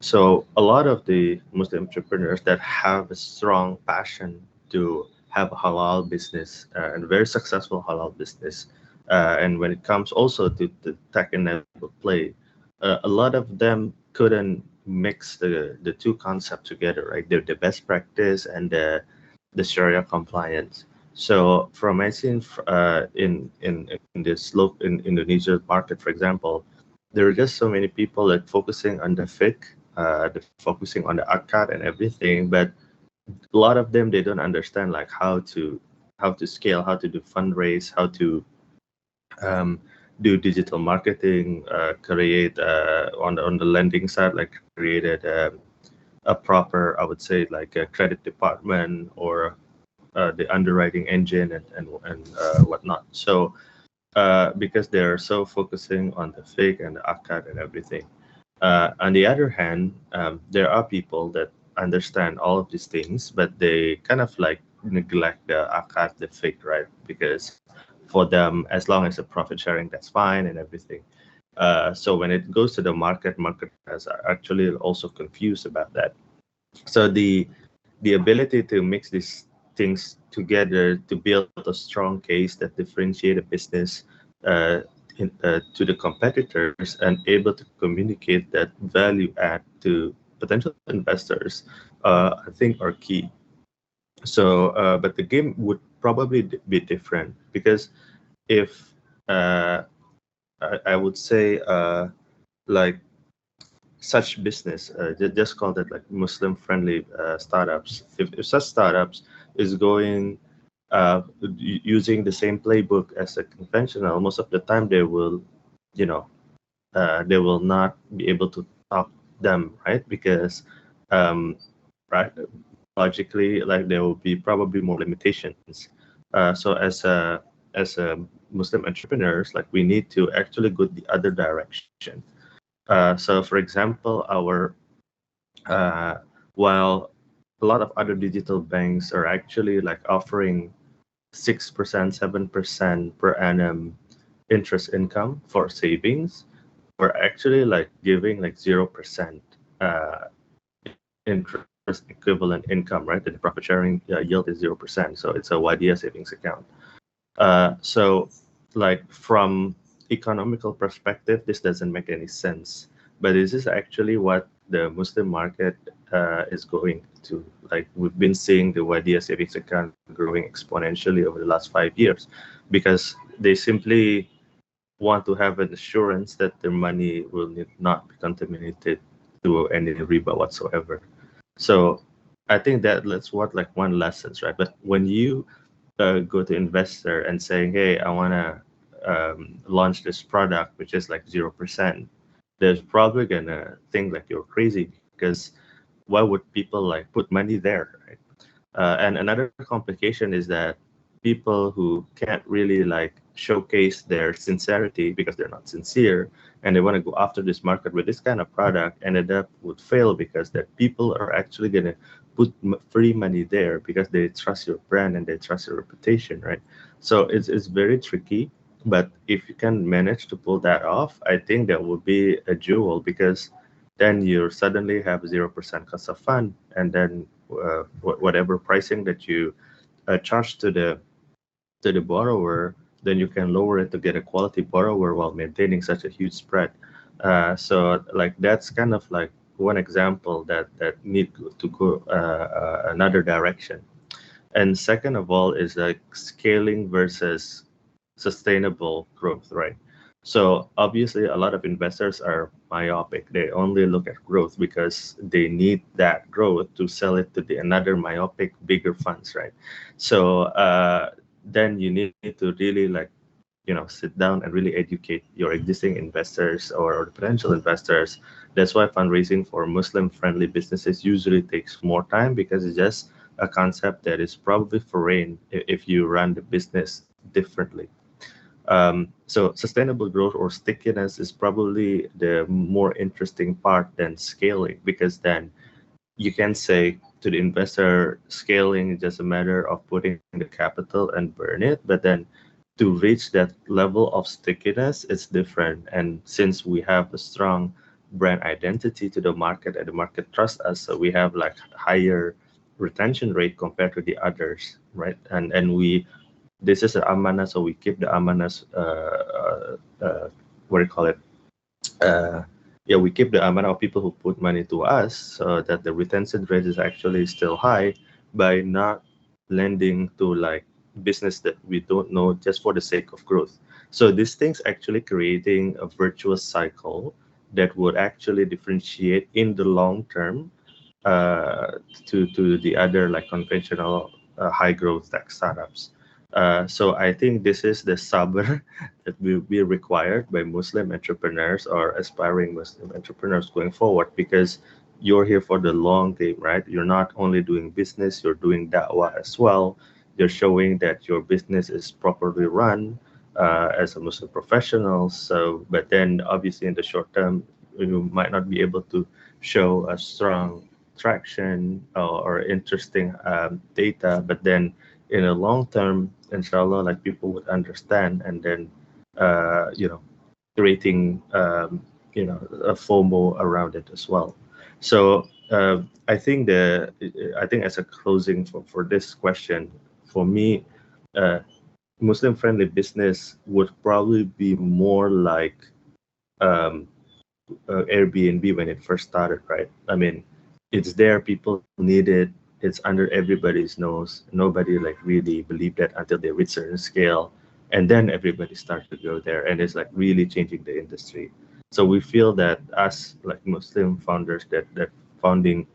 So a lot of the Muslim entrepreneurs that have a strong passion to have a halal business and very successful halal business, and when it comes also to the tech-enabled play, a lot of them couldn't mix the two concepts together, right? The best practice and the Sharia compliance. So from I seen in this in Indonesia market, for example, there are just so many people that focusing on the fiqh, focusing on the akad and everything, but a lot of them they don't understand like how to scale, how to do fundraise, how to um, do digital marketing, create on the lending side, like created a proper, I would say, like a credit department or the underwriting engine and whatnot. So because they're so focusing on the fig and the akad and everything. On the other hand, there are people that understand all of these things, but they kind of like neglect the akad, the fig, right? Because for them, as long as the profit sharing, that's fine and everything. So when it goes to the marketers are actually also confused about that. So the ability to mix these things together to build a strong case that differentiate a business to the competitors and able to communicate that value add to potential investors, I think are key. So, but the game would probably be different because if I would say like such business, just call it like Muslim friendly startups. If such startups is going using the same playbook as a conventional, most of the time they will, you know, they will not be able to top them, right? Because, right, logically, like there will be probably more limitations. So as a Muslim entrepreneurs, like we need to actually go the other direction. So, for example, our while a lot of other digital banks are actually like offering 6%, 7% per annum interest income for savings, we're actually like giving like 0% interest equivalent income, right? The profit sharing yield is 0%. So it's a YDS savings account. So like from economical perspective, this doesn't make any sense. But this is actually what the Muslim market is going to. Like we've been seeing the YDS savings account growing exponentially over the last 5 years because they simply want to have an assurance that their money will not be contaminated to any riba whatsoever. So I think that's what like one lessons, right? But when you go to investor and saying, hey, I want to launch this product, which is like 0%, there's probably gonna think like you're crazy because why would people like put money there, right? And another complication is that people who can't really like showcase their sincerity because they're not sincere and they want to go after this market with this kind of product ended up would fail because that people are actually going to put free money there because they trust your brand and they trust your reputation, right? So it's very tricky, but if you can manage to pull that off, I think that would be a jewel because then you suddenly have 0% cost of fund and then whatever pricing that you charge to the borrower, then you can lower it to get a quality borrower while maintaining such a huge spread. So like that's kind of like one example that need to go another direction. And second of all is like scaling versus sustainable growth, right? So obviously a lot of investors are myopic. They only look at growth because they need that growth to sell it to the another myopic bigger funds, right? So then you need to really like sit down and really educate your existing investors or potential investors. That's why fundraising for Muslim friendly businesses usually takes more time because it's just a concept that is probably foreign if you run the business differently. So sustainable growth or stickiness is probably the more interesting part than scaling because then you can say to the investor, scaling is just a matter of putting the capital and burn it, but then to reach that level of stickiness, it's different. And since we have a strong brand identity to the market and the market trusts us, so we have like higher retention rate compared to the others, right? And we, this is an amana, so we keep the amanas, what do you call it? Yeah, we keep the amount of people who put money to us so that the retention rate is actually still high by not lending to like business that we don't know just for the sake of growth. So these things actually creating a virtuous cycle that would actually differentiate in the long term to the other like conventional high growth tech startups. So I think this is the sabr that will be required by Muslim entrepreneurs or aspiring Muslim entrepreneurs going forward, because you're here for the long game, right? You're not only doing business, you're doing da'wah as well. You're showing that your business is properly run as a Muslim professional. So, but then obviously in the short term, you might not be able to show a strong traction or interesting data, but then in a long term, inshallah, like people would understand, and then creating a FOMO around it as well. So I think as a closing for this question, for me, Muslim friendly business would probably be more like um, Airbnb when it first started, right? I mean, it's there, people need it, it's under everybody's nose. Nobody like really believed that until they reach certain scale, and then everybody started to go there, and it's like really changing the industry. So we feel that us like Muslim founders that founding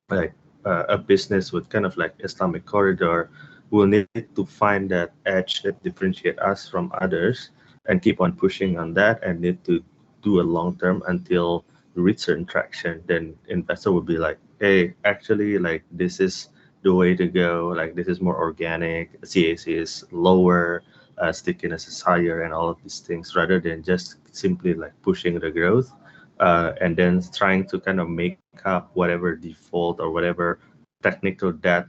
like a business with kind of like Islamic corridor will need to find that edge that differentiate us from others and keep on pushing on that, and need to do a long term until we reach certain traction. Then investor will be like, hey, actually like this is the way to go, like this is more organic, CAC is lower, stickiness is higher, and all of these things, rather than just simply like pushing the growth and then trying to kind of make up whatever default or whatever technical debt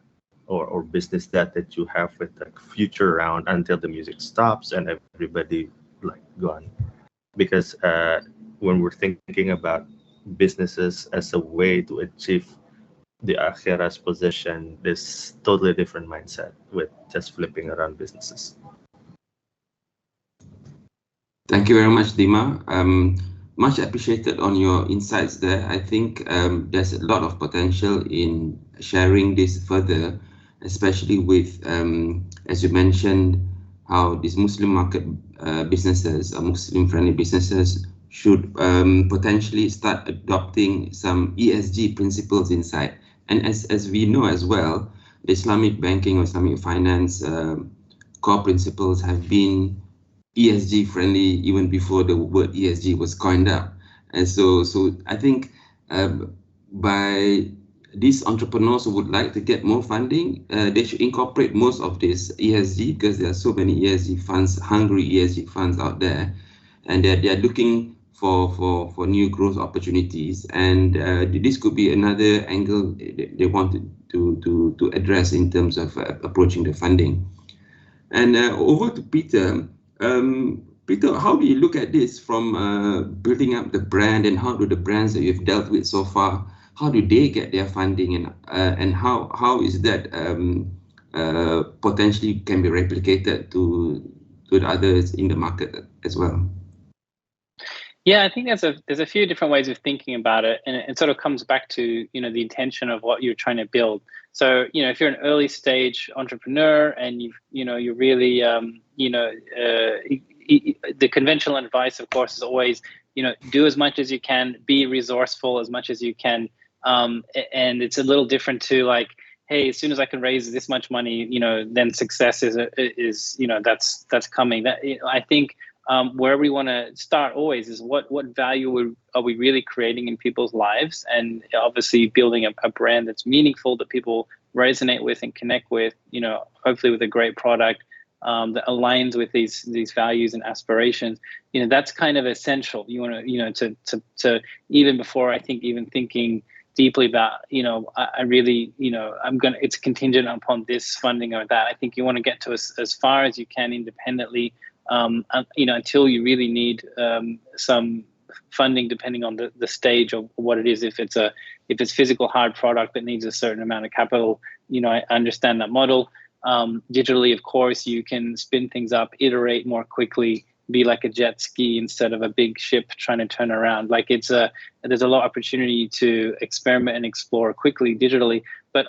or business debt that you have with the future round until the music stops and everybody like gone. Because when we're thinking about businesses as a way to achieve the akhirah's position, this totally different mindset with just flipping around businesses. Thank you very much, Dima. Much appreciated on your insights there. I think there's a lot of potential in sharing this further, especially with, as you mentioned, how these Muslim market businesses or Muslim-friendly businesses should potentially start adopting some ESG principles inside. And as we know as well, the Islamic banking or Islamic finance core principles have been ESG friendly even before the word ESG was coined up. And so I think by these entrepreneurs who would like to get more funding, they should incorporate most of this ESG, because there are so many ESG funds, hungry ESG funds out there, and they are looking for new growth opportunities. And this could be another angle they want to address in terms of approaching the funding. And over to Peter. Peter, how do you look at this from building up the brand, and how do the brands that you've dealt with so far, how do they get their funding, and how is that potentially can be replicated to the others in the market as well? Yeah, I think there's a few different ways of thinking about it, and it sort of comes back to the intention of what you're trying to build. So if you're an early stage entrepreneur and you're really the conventional advice, of course, is always do as much as you can, be resourceful as much as you can, and it's a little different to like, hey, as soon as I can raise this much money, then success is that's coming. That I think. Where we want to start always is what value are we really creating in people's lives, and obviously building a brand that's meaningful, that people resonate with and connect with, hopefully with a great product that aligns with these values and aspirations. That's kind of essential. You want to even before I think even thinking deeply about, I really, it's contingent upon this funding or that. I think you want to get to as far as you can independently, until you really need some funding, depending on the stage of what it is. If it's physical hard product that needs a certain amount of capital, I understand that model. Digitally, of course, you can spin things up, iterate more quickly, be like a jet ski instead of a big ship trying to turn around. Like there's a lot of opportunity to experiment and explore quickly digitally. But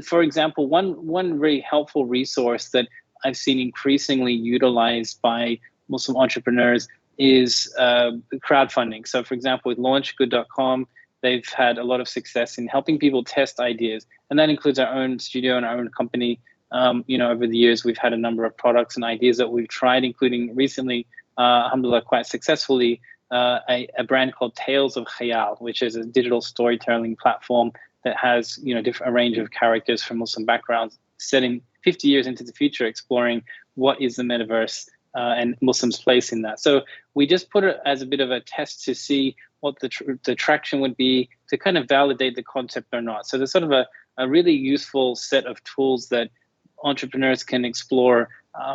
for example, one very helpful resource that I've seen increasingly utilized by Muslim entrepreneurs is crowdfunding. So for example, with launchgood.com, they've had a lot of success in helping people test ideas. And that includes our own studio and our own company. Over the years, we've had a number of products and ideas that we've tried, including recently, alhamdulillah, quite successfully, a brand called Tales of Halal, which is a digital storytelling platform that has, a range of characters from Muslim backgrounds, setting 50 years into the future, exploring what is the metaverse and Muslims' place in that. So we just put it as a bit of a test to see what the traction would be, to kind of validate the concept or not. So there's sort of a really useful set of tools that entrepreneurs can explore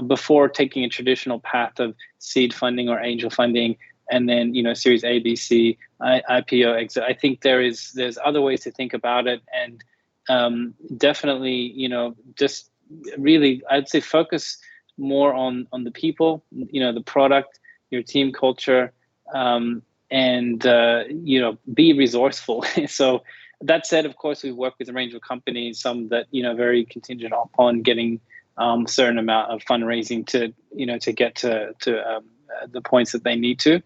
before taking a traditional path of seed funding or angel funding, and then Series A, B, C, IPO, exit. I think there's other ways to think about it, and definitely just really, I'd say, focus more on the people, the product, your team culture, and be resourceful. So that said, of course, we work with a range of companies, some that very contingent upon getting a certain amount of fundraising to get to the points that they need to.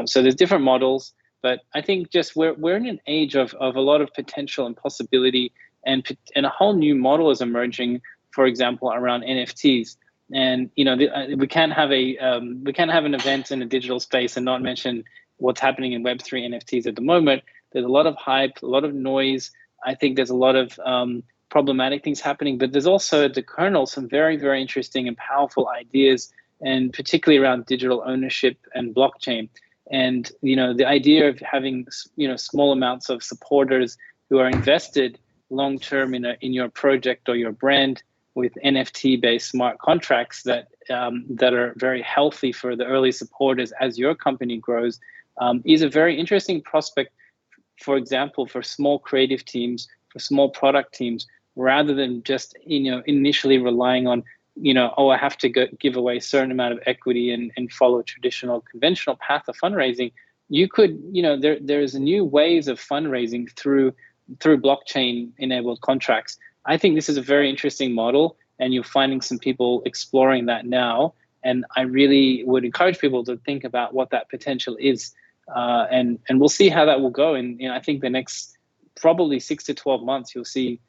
So there's different models, but I think just we're in an age of a lot of potential and possibility, and a whole new model is emerging. For example, around NFTs, and we can't have an event in a digital space and not mention what's happening in Web3 NFTs at the moment. There's a lot of hype, a lot of noise. I think there's a lot of problematic things happening, but there's also at the kernel some very, very interesting and powerful ideas, and particularly around digital ownership and blockchain. And the idea of having small amounts of supporters who are invested long term in your project or your brand, with NFT-based smart contracts that are very healthy for the early supporters as your company grows, is a very interesting prospect. For example, for small creative teams, for small product teams, rather than just initially relying on I have to give away a certain amount of equity and follow a traditional conventional path of fundraising. You could there's new ways of fundraising through blockchain enabled contracts. I think this is a very interesting model, and you're finding some people exploring that now. And I really would encourage people to think about what that potential is. And we'll see how that will go. And I think the next probably 6 to 12 months, you'll see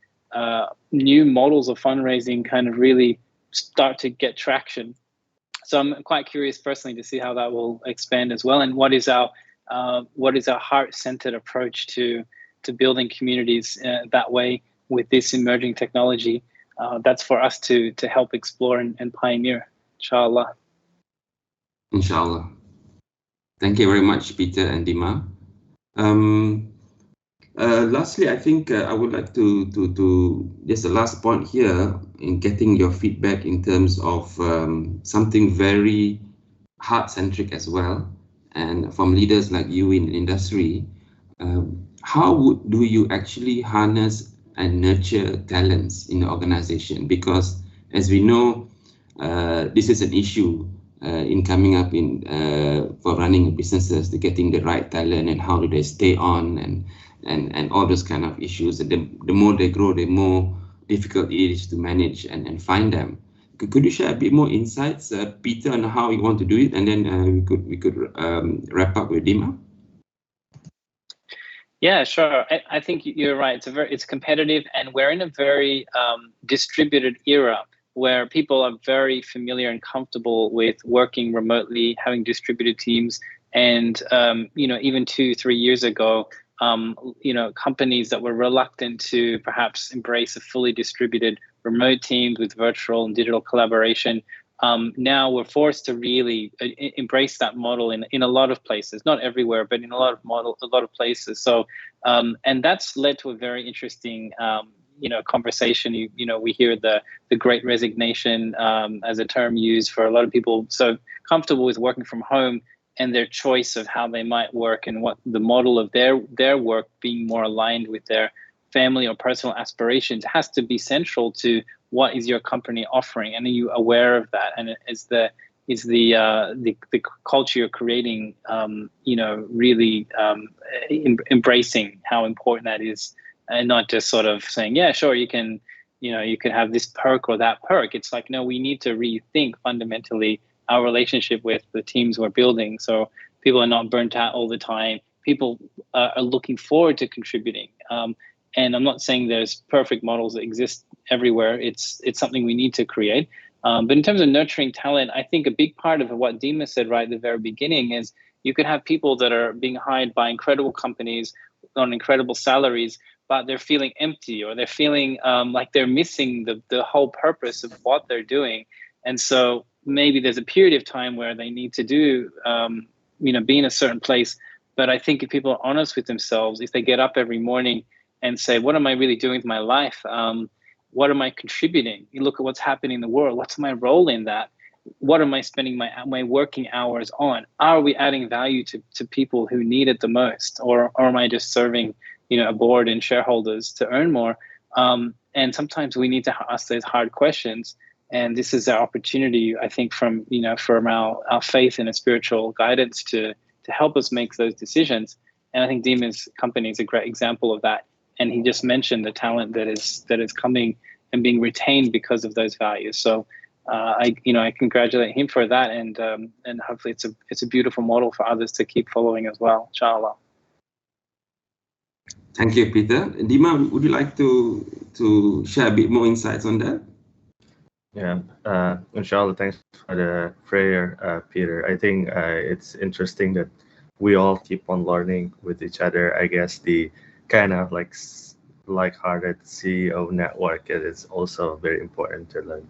new models of fundraising kind of really start to get traction. So I'm quite curious personally to see how that will expand as well. And what is our heart-centered approach to building communities that way with this emerging technology. That's for us to help explore and pioneer, inshallah. Inshallah. Thank you very much, Peter and Dima. Lastly, I think I would like to just the last point here in getting your feedback in terms of something very heart-centric as well, and from leaders like you in the industry. How do you actually harness and nurture talents in the organization? Because as we know, this is an issue in coming up in for running businesses, to getting the right talent and how do they stay on and all those kind of issues. The more they grow, the more difficult it is to manage and find them. Could you share a bit more insights, Peter, on how you want to do it, and then we could wrap up with Dima? Yeah, sure. I think you're right. It's competitive, and we're in a very distributed era where people are very familiar and comfortable with working remotely, having distributed teams, and even 2-3 years ago, companies that were reluctant to perhaps embrace a fully distributed remote teams with virtual and digital collaboration now we're forced to really embrace that model in a lot of places, not everywhere, but in a lot of places. So, and that's led to a very interesting, conversation. We hear the Great Resignation as a term used for a lot of people so comfortable with working from home and their choice of how they might work and what the model of their work being more aligned with their family or personal aspirations has to be central to what is your company offering, and are you aware of that? And is the culture you're creating, really embracing how important that is, and not just sort of saying, yeah, sure, you can have this perk or that perk. It's like, no, we need to rethink fundamentally our relationship with the teams we're building, so people are not burnt out all the time. People are looking forward to contributing. And I'm not saying there's perfect models that exist everywhere. It's something we need to create. But in terms of nurturing talent, I think a big part of what Dima said right at the very beginning is you could have people that are being hired by incredible companies on incredible salaries, but they're feeling empty, or they're feeling like they're missing the whole purpose of what they're doing. And so maybe there's a period of time where they need to do, be in a certain place. But I think if people are honest with themselves, if they get up every morning and say, what am I really doing with my life? What am I contributing? You look at what's happening in the world. What's my role in that? What am I spending my working hours on? Are we adding value to people who need it the most? Or am I just serving, a board and shareholders to earn more? And sometimes we need to ask those hard questions. And this is our opportunity, I think, from our faith and a spiritual guidance to help us make those decisions. And I think Dima's company is a great example of that. And he just mentioned the talent that is coming and being retained because of those values. So I congratulate him for that, and hopefully it's a beautiful model for others to keep following as well, inshallah. Thank you, Peter. Dima, would you like to share a bit more insights on that? Yeah, inshallah, thanks for the prayer, Peter. I think it's interesting that we all keep on learning with each other. I guess the kind of like-hearted CEO network, it is also very important to learn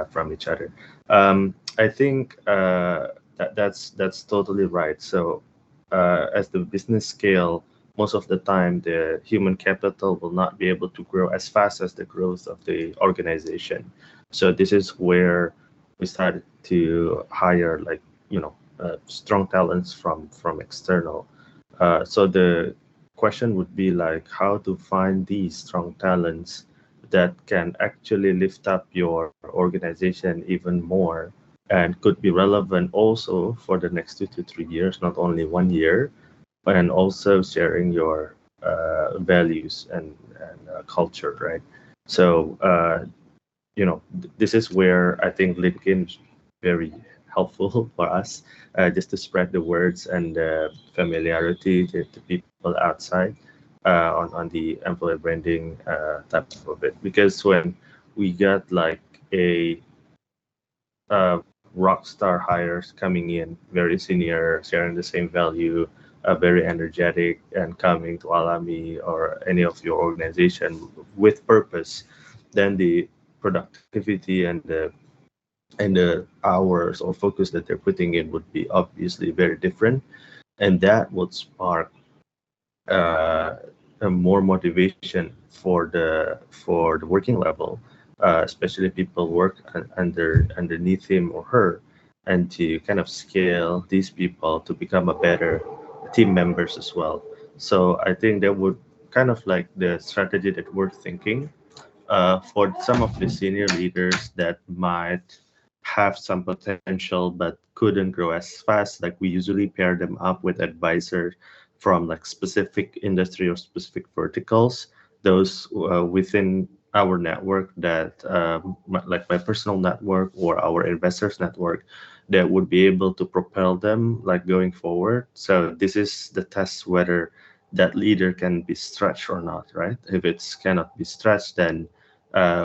from each other. I think that's totally right. So as the business scale, most of the time the human capital will not be able to grow as fast as the growth of the organization. So this is where we started to hire strong talents from external. So the question would be like how to find these strong talents that can actually lift up your organization even more and could be relevant also for the next 2 to 3 years, not only 1 year, and also sharing your values and culture, right? So this is where I think LinkedIn is very helpful for us, just to spread the words and familiarity to people outside on the employer branding type of it. Because when we got like a rock star hires coming in, very senior, sharing the same value, very energetic, and coming to Alami or any of your organization with purpose, then the productivity and the hours or focus that they're putting in would be obviously very different, and that would spark more motivation for the working level, especially people work underneath him or her, and to kind of scale these people to become a better team members as well. So I think that would kind of like the strategy that we're thinking for some of the senior leaders that might have some potential but couldn't grow as fast. Like we usually pair them up with advisors from like specific industry or specific verticals, those within our network that like my personal network or our investors network, that would be able to propel them like going forward. So this is the test whether that leader can be stretched or not, right? If it's cannot be stretched, then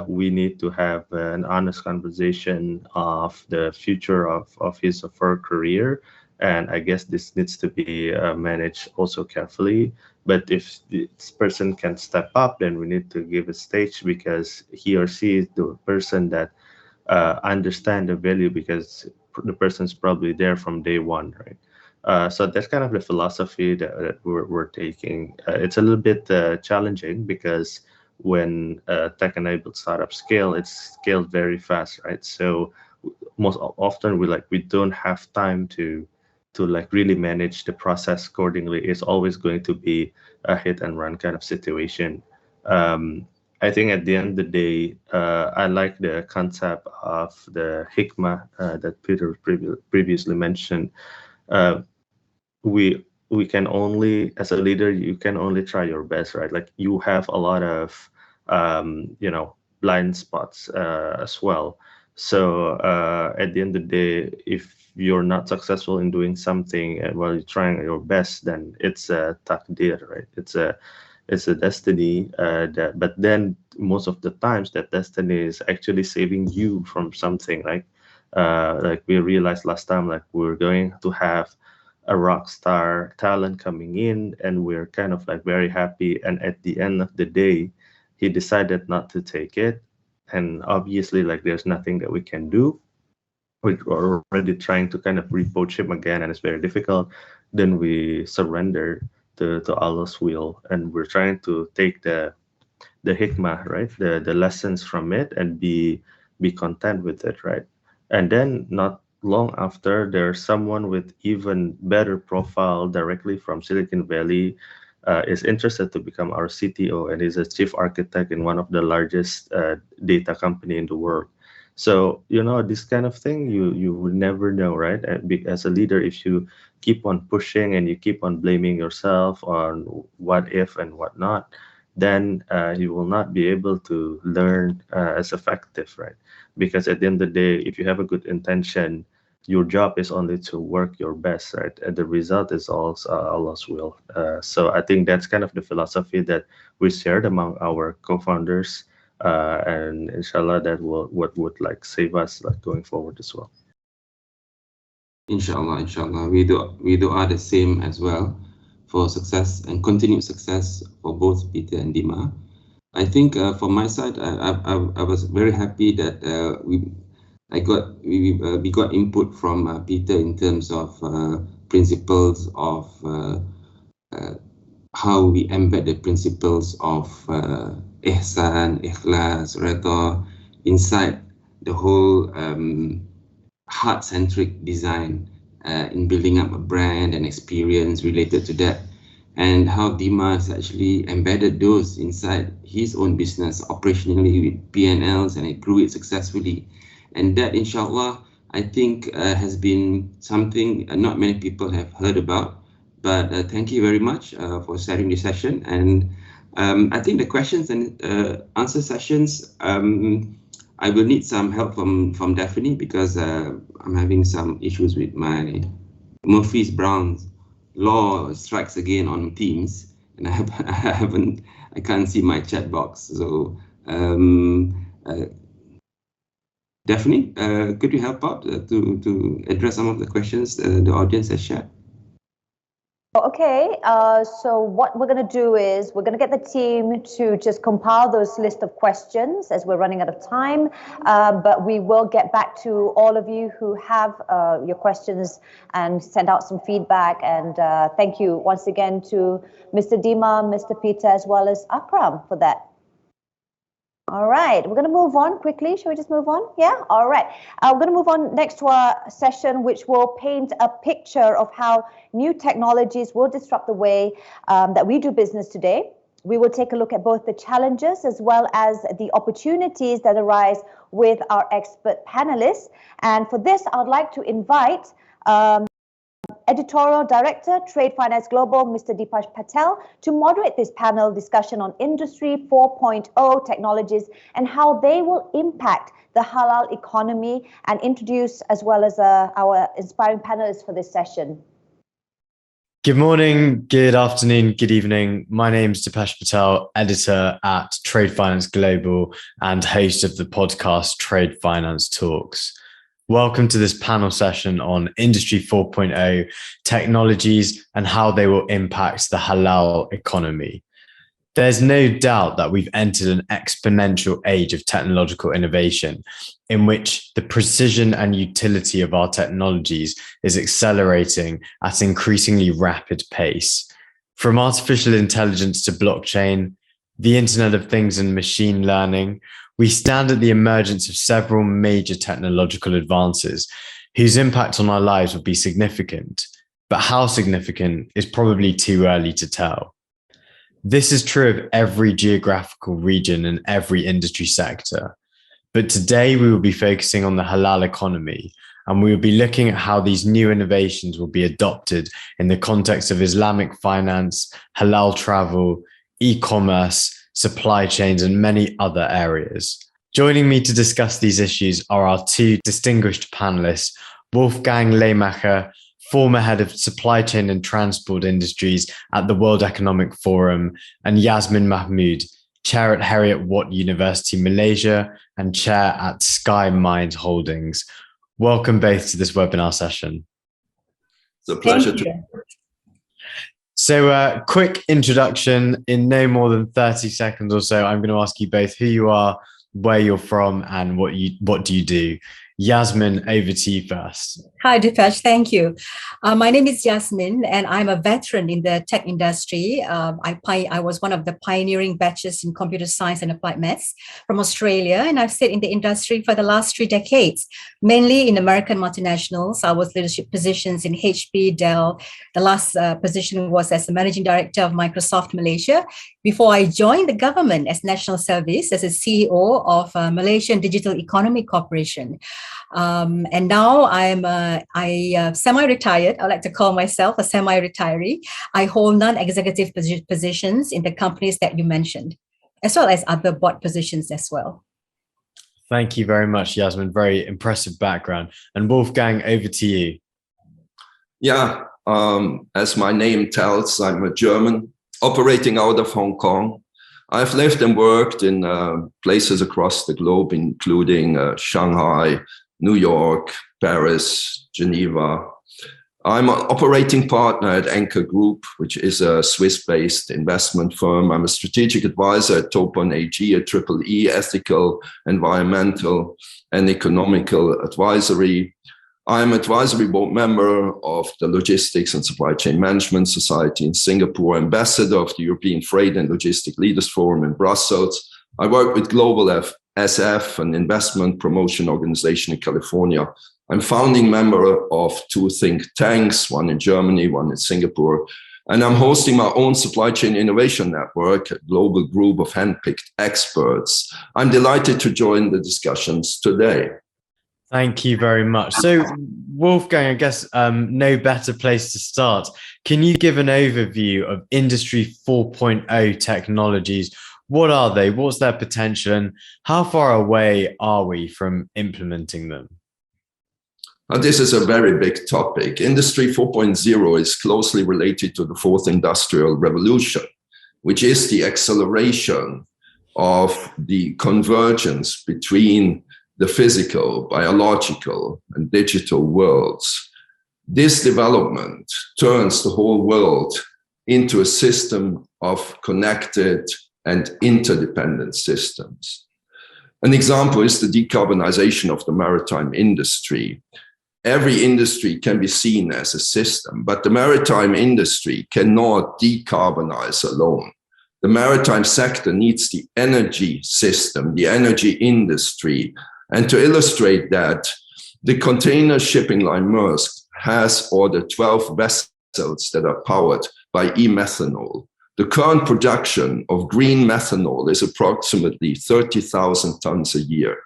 we need to have an honest conversation of the future of his or her career. And I guess this needs to be managed also carefully. But if this person can step up, then we need to give a stage, because he or she is the person that understand the value because the person's probably there from day one, right? So that's kind of the philosophy that we're taking. It's a little bit challenging because when tech-enabled startups scale, it's scaled very fast, right? So most often we don't have time to like really manage the process accordingly. It's always going to be a hit and run kind of situation. I think at the end of the day, I like the concept of the hikmah that Peter previously mentioned. Uh, we can only, as a leader, you can only try your best, right? Like you have a lot of blind spots as well. So at the end of the day, if you're not successful in doing something while you're trying your best, then it's a takdir, right? It's a destiny but then most of the times that destiny is actually saving you from something, right? Like we realized last time, like we're going to have a rock star talent coming in and we're kind of like very happy, and at the end of the day he decided not to take it, and obviously like there's nothing that we can do. We're already trying to kind of repoach him again and it's very difficult. Then we surrender to Allah's will, and we're trying to take the hikmah, right? The lessons from it and be content with it, right? And then not long after, there's someone with even better profile directly from Silicon Valley is interested to become our CTO, and is a chief architect in one of the largest data company in the world. So this kind of thing you will never know, right? And as a leader, if you keep on pushing and you keep on blaming yourself on what if and what not, then you will not be able to learn as effective, right? Because at the end of the day, if you have a good intention, your job is only to work your best, right? And the result is also Allah's will. So I think that's kind of the philosophy that we shared among our co-founders, and inshallah that will what would like save us like going forward as well. Inshallah, we do are the same as well for success and continued success for both Peter and Dima. I think from my side, I was very happy that we got input from Peter in terms of principles of how we embed the principles of ihsan, ikhlas, rida inside the whole heart-centric design in building up a brand and experience related to that, and how Dima has actually embedded those inside his own business operationally with P&Ls, and it grew it successfully. And that, inshallah, I think has been something not many people have heard about. But thank you very much for starting the session. And I think the questions and answer sessions, I will need some help from Daphne, because I'm having some issues with my Murphy's Brown's law strikes again on Teams, and I can't see my chat box. So Daphne, could you help out to address some of the questions the audience has shared? Okay, so what we're going to do is we're going to get the team to just compile those list of questions as we're running out of time, but we will get back to all of you who have your questions and send out some feedback. And thank you once again to Mr. Dima, Mr. Peter, as well as Akram for that. All right, we're going to move on quickly. Shall we just move on? Yeah, all right. We're going to move on next to our session, which will paint a picture of how new technologies will disrupt the way that we do business today. We will take a look at both the challenges as well as the opportunities that arise with our expert panelists. And for this, I would like to invite Editorial Director, Trade Finance Global, Mr. Dipesh Patel, to moderate this panel discussion on Industry 4.0 technologies and how they will impact the halal economy, and introduce as well as our inspiring panelists for this session. Good morning, good afternoon, good evening. My name is Dipesh Patel, editor at Trade Finance Global and host of the podcast Trade Finance Talks. Welcome to this panel session on Industry 4.0 technologies and how they will impact the halal economy. There's no doubt that we've entered an exponential age of technological innovation in which the precision and utility of our technologies is accelerating at an increasingly rapid pace. From artificial intelligence to blockchain, the Internet of Things and machine learning, we stand at the emergence of several major technological advances whose impact on our lives will be significant, but how significant is probably too early to tell. This is true of every geographical region and every industry sector. But today we will be focusing on the halal economy, and we will be looking at how these new innovations will be adopted in the context of Islamic finance, halal travel, e-commerce, supply chains, and many other areas. Joining me to discuss these issues are our two distinguished panelists, Wolfgang Lehmacher, former head of supply chain and transport industries at the World Economic Forum, and Yasmin Mahmood, chair at Heriot-Watt University, Malaysia, and chair at Sky Mind Holdings. Welcome both to this webinar session. It's a pleasure to. So quick introduction in no more than 30 seconds or so. I'm going to ask you both who you are, where you're from, and what do you do. Yasmin, over to you first. Hi, Dipesh. Thank you. My name is Yasmin, and I'm a veteran in the tech industry. I was one of the pioneering batches in computer science and applied maths from Australia, and I've stayed in the industry for the last 3 decades, mainly in American multinationals. I was leadership positions in HP, Dell. The last position was as the managing director of Microsoft Malaysia, before I joined the government as national service as a CEO of Malaysian Digital Economy Corporation. And now I semi-retired. I like to call myself a semi-retiree. I hold non-executive positions in the companies that you mentioned, as well as other board positions as well. Thank you very much, Yasmin. Very impressive background. And Wolfgang, over to you. Yeah, as my name tells, I'm a German operating out of Hong Kong. I've lived and worked in places across the globe, including Shanghai, New York, Paris, Geneva. I'm an operating partner at Anchor Group, which is a Swiss-based investment firm. I'm a strategic advisor at Topon AG, a triple E, ethical, environmental, and economical advisory. I'm advisory board member of the Logistics and Supply Chain Management Society in Singapore, ambassador of the European Freight and Logistic Leaders Forum in Brussels. I work with Global SF, an investment promotion organization in California. I'm founding member of 2 think tanks, one in Germany, one in Singapore. And I'm hosting my own supply chain innovation network, a global group of handpicked experts. I'm delighted to join the discussions today. Thank you very much. So, Wolfgang, I guess no better place to start. Can you give an overview of Industry 4.0 technologies? What are they? What's their potential? And how far away are we from implementing them? This is a very big topic. Industry 4.0 is closely related to the fourth industrial revolution, which is the acceleration of the convergence between the physical, biological, and digital worlds. This development turns the whole world into a system of connected and interdependent systems. An example is the decarbonization of the maritime industry. Every industry can be seen as a system, but the maritime industry cannot decarbonize alone. The maritime sector needs the energy system, the energy industry. And to illustrate that, the container shipping line Maersk has ordered 12 vessels that are powered by e-methanol. The current production of green methanol is approximately 30,000 tons a year.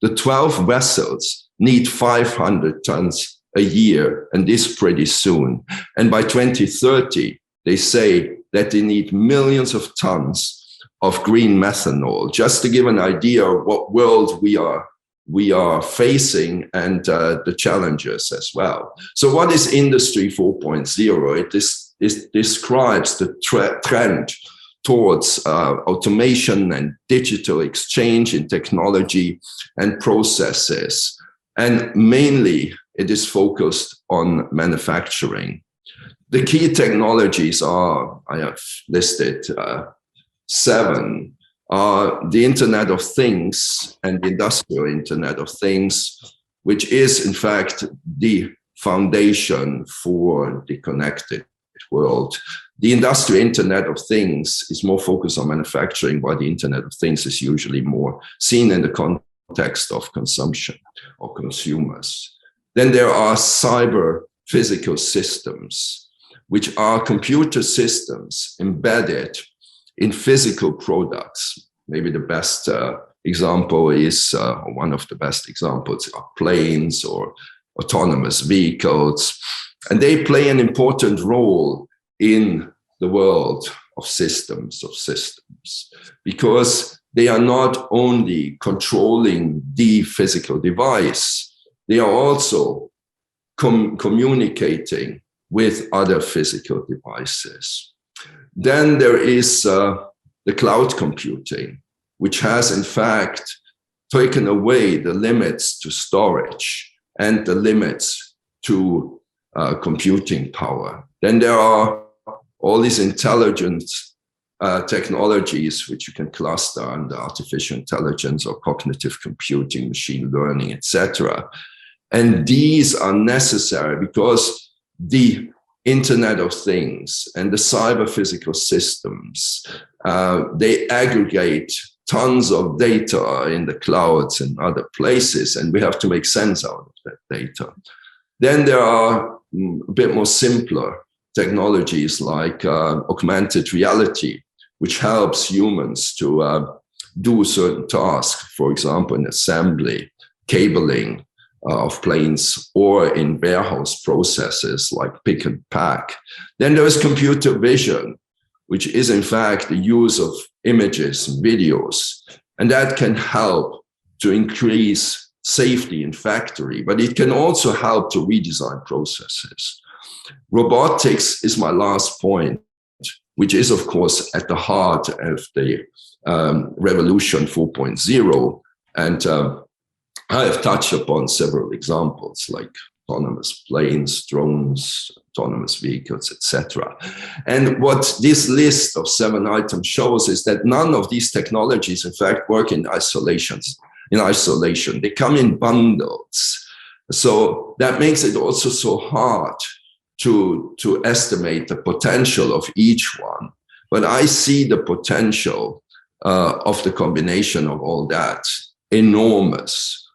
The 12 vessels need 500 tons a year, and this pretty soon. And by 2030, they say that they need millions of tons of green methanol. Just to give an idea of what world we are facing and the challenges as well. So what is Industry 4.0? It describes the trend towards automation and digital exchange in technology and processes. And mainly it is focused on manufacturing. The key technologies are, I have listed 7 are the Internet of Things and the Industrial Internet of Things, which is in fact the foundation for the connected world. The Industrial Internet of Things is more focused on manufacturing, while the Internet of Things is usually more seen in the context of consumption or consumers. Then there are cyber physical systems, which are computer systems embedded in physical products. Maybe the best example is, one of the best examples are planes or autonomous vehicles. And they play an important role in the world of systems, because they are not only controlling the physical device, they are also communicating with other physical devices. Then there is the cloud computing, which has in fact taken away the limits to storage and the limits to computing power. Then there are all these intelligence technologies which you can cluster under artificial intelligence or cognitive computing, machine learning, etc. And these are necessary because the Internet of Things and the cyber physical systems, they aggregate tons of data in the clouds and other places, and we have to make sense out of that data. Then there are a bit more simpler technologies like augmented reality, which helps humans to do certain tasks, for example, in assembly, cabling of planes, or in warehouse processes like pick and pack. Then there is computer vision, which is in fact the use of images and videos, and that can help to increase safety in factory, but it can also help to redesign processes. Robotics is my last point, which is of course at the heart of the Revolution 4.0, and I have touched upon several examples like autonomous planes, drones, autonomous vehicles, etc. And what this list of 7 items shows is that none of these technologies, in fact, work in isolation. They come in bundles. So that makes it also so hard to estimate the potential of each one. But I see the potential of the combination of all that enormous.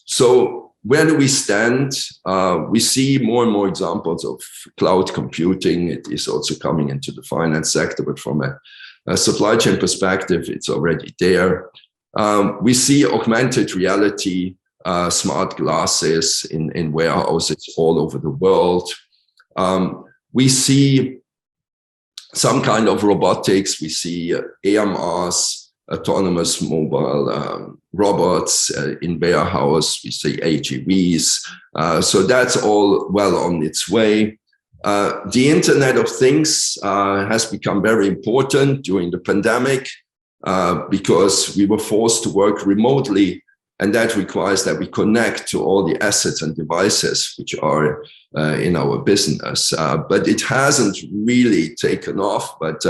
So where do we stand? We see more and more examples of cloud computing. It is also coming into the finance sector, but from a supply chain perspective, it's already there. We see augmented reality, smart glasses in warehouses all over the world. We see some kind of robotics. We see AMRs, autonomous mobile robots in warehouse. We see AGVs. So that's all well on its way. The Internet of Things has become very important during the pandemic because we were forced to work remotely, and that requires that we connect to all the assets and devices which are in our business. But it hasn't really taken off, but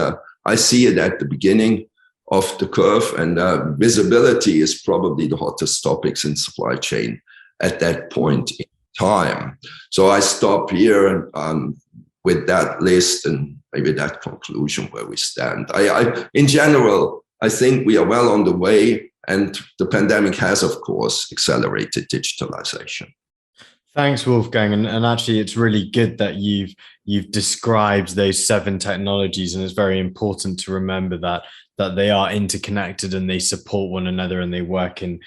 I see it at the beginning of the curve, and visibility is probably the hottest topics in supply chain at that point in time. So I stop here with that list and maybe that conclusion where we stand. In general, I think we are well on the way, and the pandemic has, of course, accelerated digitalization. Thanks, Wolfgang. And actually, it's really good that you've described those 7 technologies, and it's very important to remember that they are interconnected and they support one another and they work in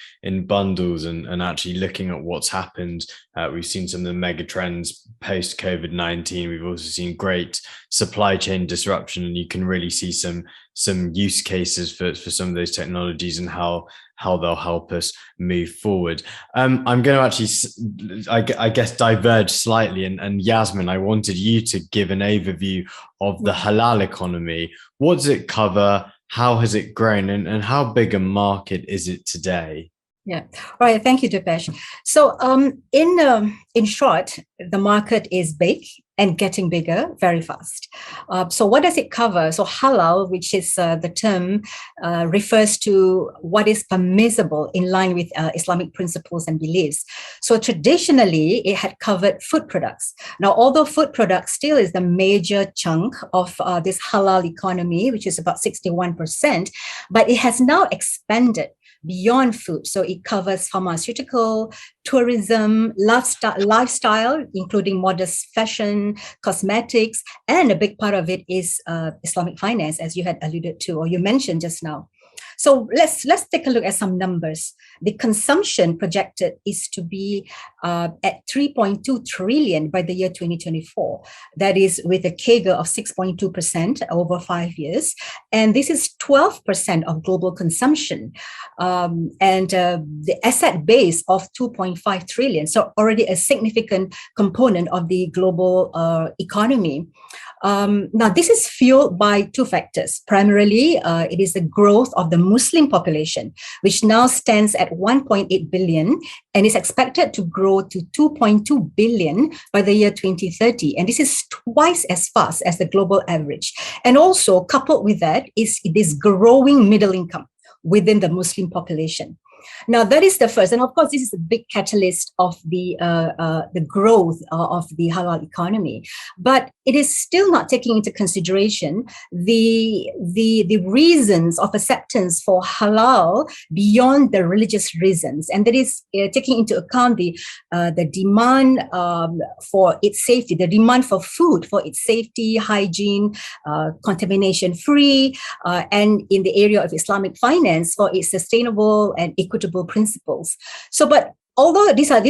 bundles. And actually looking at what's happened, we've seen some of the mega trends post COVID-19. We've also seen great supply chain disruption, and you can really see some use cases for some of those technologies and how they'll help us move forward. I'm going to actually, I guess, diverge slightly. And Yasmin, I wanted you to give an overview of the halal economy. What does it cover? How has it grown, and how big a market is it today? Yeah, right. Thank you, Dipesh. So in short, the market is big and getting bigger very fast. So what does it cover? So halal, which is the term, refers to what is permissible in line with Islamic principles and beliefs. So traditionally, it had covered food products. Now, although food products still is the major chunk of this halal economy, which is about 61%, but it has now expanded beyond food. So it covers pharmaceutical, tourism, lifestyle, including modest fashion, cosmetics, and a big part of it is Islamic finance, as you had alluded to, or you mentioned just now. So let's take a look at some numbers. The consumption projected is to be at 3.2 trillion by the year 2024. That is with a CAGR of 6.2% over 5 years. And this is 12% of global consumption. And the asset base of 2.5 trillion. So already a significant component of the global economy. Now, this is fueled by two factors. Primarily, it is the growth of the Muslim population, which now stands at 1.8 billion and is expected to grow to 2.2 billion by the year 2030. And this is twice as fast as the global average. And also, coupled with that, is this growing middle income within the Muslim population. Now, that is the first. And of course, this is a big catalyst of the growth of the halal economy. But it is still not taking into consideration the reasons of acceptance for halal beyond the religious reasons. And that is taking into account the demand for its safety, the demand for food, for its safety, hygiene, contamination-free, and in the area of Islamic finance for its sustainable and equitable principles. So, but although these are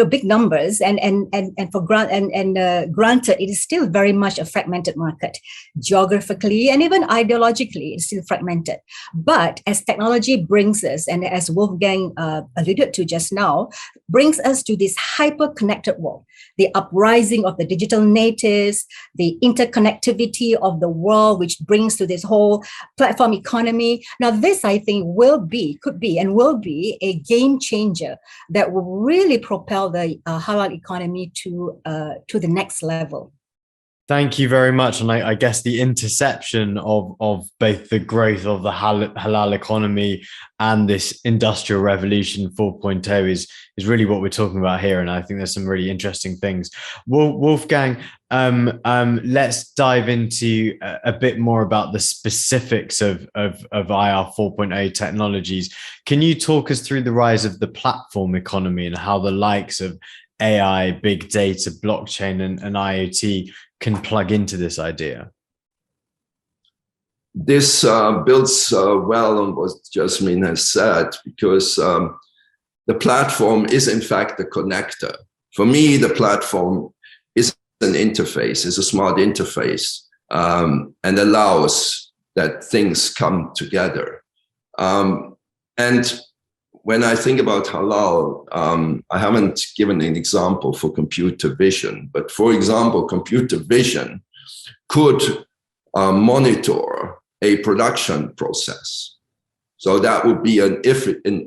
big numbers and granted, it is still very much a fragmented market, geographically and even ideologically, it's still fragmented. But as technology brings us, and as Wolfgang alluded to just now, brings us to this hyper-connected world, the uprising of the digital natives, the interconnectivity of the world, which brings to this whole platform economy. Now, this I think could be a game changer that will really propel the halal economy to the next level. Thank you very much. And I guess the interception of both the growth of the halal economy and this industrial revolution 4.0 is really what we're talking about here. And I think there's some really interesting things. Wolfgang, let's dive into a bit more about the specifics of IR 4.0 technologies. Can you talk us through the rise of the platform economy and how the likes of AI, big data, blockchain, and IoT can plug into this idea? This builds well on what Jasmine has said, because the platform is in fact the connector. For me, the platform is an interface, is a smart interface, and allows that things come together. And when I think about halal, I haven't given an example for computer vision, but for example, computer vision could monitor a production process. So that would be an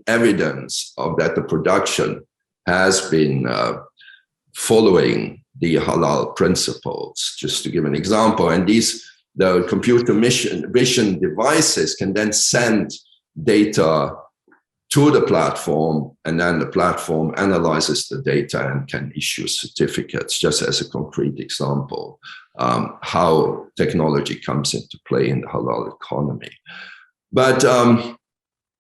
evidence of that the production has been following the halal principles, just to give an example. And the computer vision devices can then send data to the platform, and then the platform analyzes the data and can issue certificates, just as a concrete example, how technology comes into play in the halal economy. But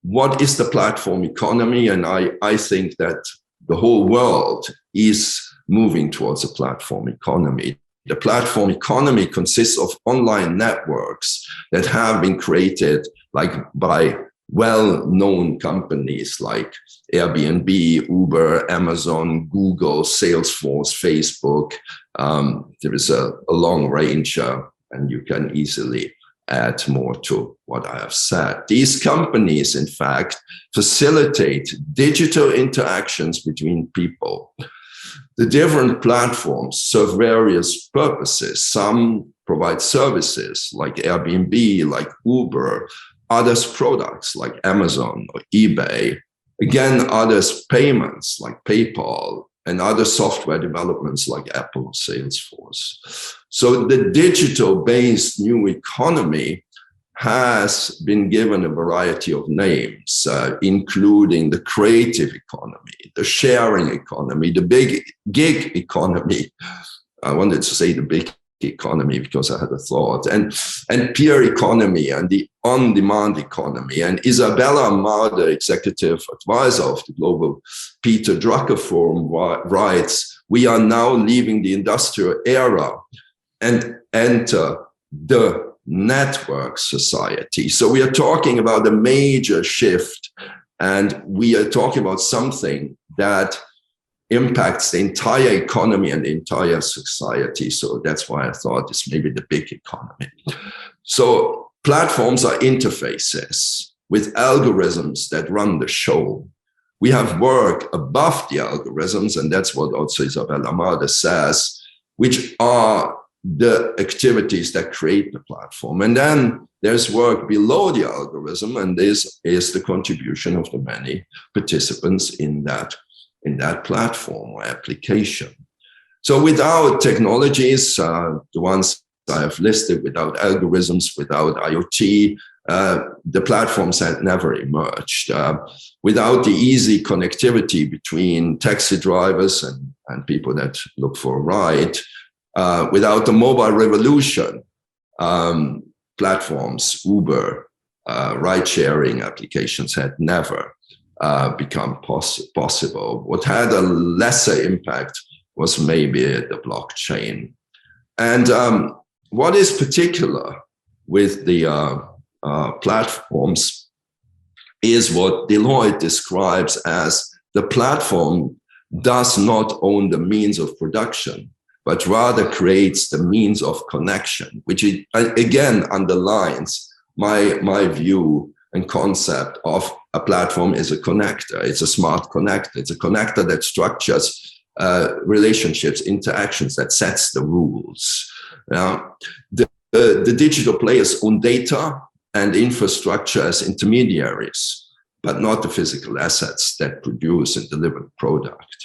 what is the platform economy? And I think that the whole world is moving towards a platform economy. The platform economy consists of online networks that have been created by well-known companies like Airbnb, Uber, Amazon, Google, Salesforce, Facebook. There is a long range, and you can easily add more to what I have said. These companies, in fact, facilitate digital interactions between people. The different platforms serve various purposes. Some provide services like Airbnb, like Uber, others products like Amazon or eBay. Again, others payments like PayPal and other software developments like Apple or Salesforce. So the digital-based new economy has been given a variety of names, including the creative economy, the sharing economy, the big gig economy. I wanted to say the big economy because I had a thought, and peer economy and the on-demand economy. And Isabella Amar, executive advisor of the Global Peter Drucker Forum, writes, "We are now leaving the industrial era and enter the network society." So we are talking about a major shift, and we are talking about something that impacts the entire economy and the entire society. So that's why I thought this may be the big economy. So platforms are interfaces with algorithms that run the show. We have work above the algorithms, and that's what also Isabella Amar says, which are the activities that create the platform. And then there's work below the algorithm, and this is the contribution of the many participants in that platform or application. So without technologies, the ones I have listed, without algorithms, without IoT, the platforms had never emerged. Without the easy connectivity between taxi drivers and people that look for a ride, without the mobile revolution, platforms, Uber, ride-sharing applications had never become possible. What had a lesser impact was maybe the blockchain. And what is particular with the platforms is what Deloitte describes as the platform does not own the means of production, but rather creates the means of connection, which again underlines my view and concept of a platform is a connector. It's a smart connector. It's a connector that structures relationships, interactions, that sets the rules. The digital players own data and infrastructure as intermediaries, but not the physical assets that produce and deliver the product.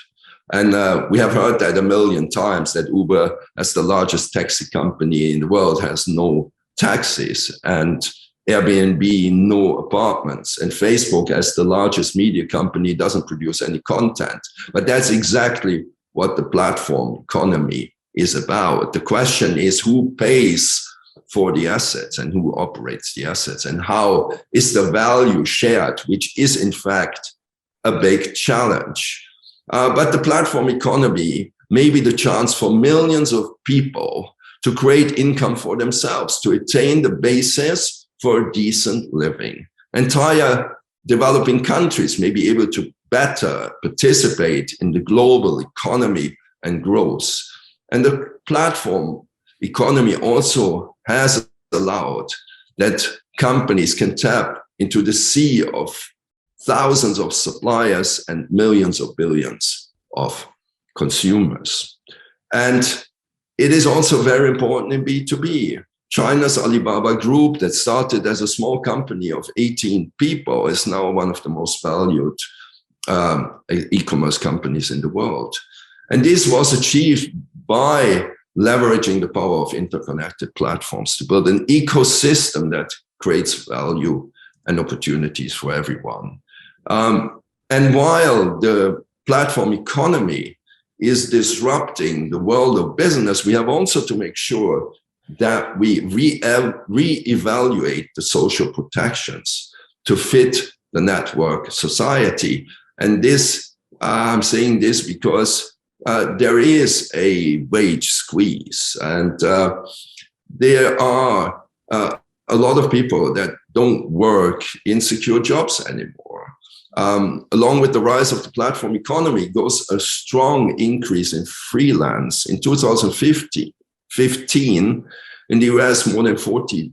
And we have heard that a million times, that Uber, as the largest taxi company in the world, has no taxis, and Airbnb, no apartments, and Facebook, as the largest media company, doesn't produce any content. But that's exactly what the platform economy is about. The question is, who pays for the assets and who operates the assets, and how is the value shared, which is in fact a big challenge. But the platform economy may be the chance for millions of people to create income for themselves, to attain the basis for a decent living. Entire developing countries may be able to better participate in the global economy and growth. And the platform economy also has allowed that companies can tap into the sea of thousands of suppliers and millions of billions of consumers. And it is also very important in B2B. China's Alibaba Group, that started as a small company of 18 people, is now one of the most valued e-commerce companies in the world. And this was achieved by leveraging the power of interconnected platforms to build an ecosystem that creates value and opportunities for everyone. And while the platform economy is disrupting the world of business, we have also to make sure that we re-evaluate the social protections to fit the network society. And this, I'm saying this because there is a wage squeeze, and there are a lot of people that don't work in secure jobs anymore. Along with the rise of the platform economy goes a strong increase in freelance. In 2015, in the US, more than 40%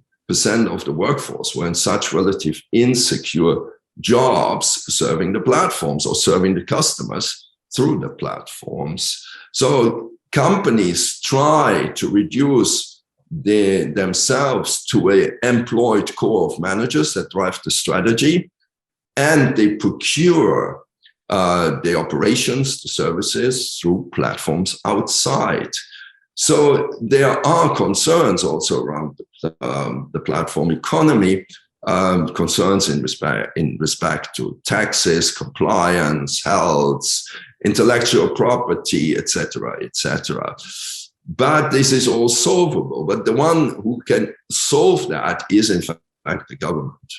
of the workforce were in such relative insecure jobs serving the platforms or serving the customers through the platforms. So companies try to reduce themselves to an employed core of managers that drive the strategy, and they procure the operations, the services through platforms outside. So there are concerns also around the platform economy, concerns in respect to taxes, compliance, health, intellectual property, etc., etc. But this is all solvable. But the one who can solve that is, in fact, the government,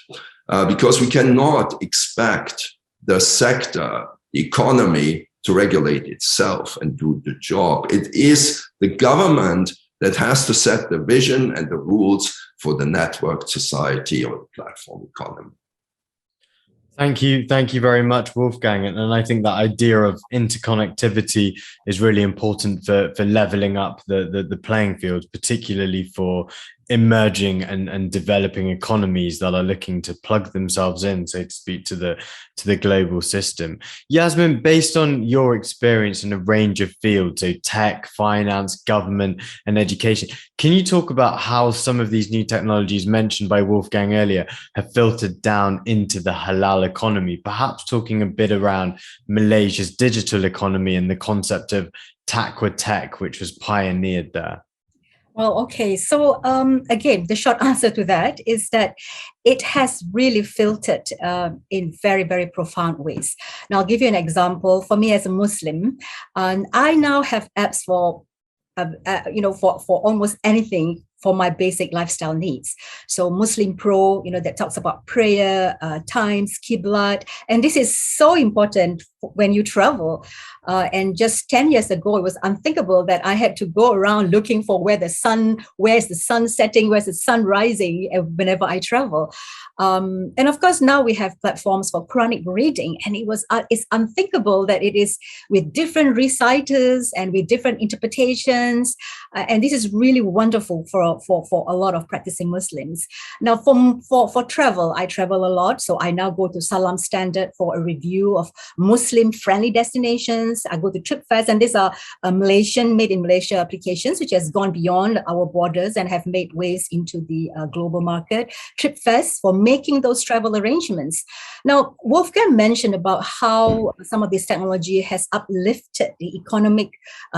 because we cannot expect the sector, the economy, to regulate itself and do the job. It is the government that has to set the vision and the rules for the networked society or the platform economy. Thank you very much, Wolfgang. And I think that idea of interconnectivity is really important for leveling up the playing field, particularly for emerging and developing economies that are looking to plug themselves in, so to speak, to the global system. Yasmin, based on your experience in a range of fields, so tech, finance, government, and education, can you talk about how some of these new technologies mentioned by Wolfgang earlier have filtered down into the halal economy, perhaps talking a bit around Malaysia's digital economy and the concept of Takwa Tech, which was pioneered there? Well, okay. So again, the short answer to that is that it has really filtered in very, very profound ways. Now, I'll give you an example. For me as a Muslim, I now have apps for almost anything for my basic lifestyle needs. So Muslim Pro, that talks about prayer, times, Qiblat, and this is so important when you travel. And just 10 years ago, it was unthinkable that I had to go around looking for where's the sun setting, where's the sun rising whenever I travel. And of course, now we have platforms for Quranic reading, and it's unthinkable that it is with different reciters and with different interpretations. And this is really wonderful for a lot of practicing Muslims. Now, for travel, I travel a lot. So I now go to Salam Standard for a review of Muslim-friendly destinations. I go to TripFest, and these are made in Malaysia applications, which has gone beyond our borders and have made ways into the global market. TripFest for making those travel arrangements. Now, Wolfgang mentioned about how some of this technology has uplifted the economic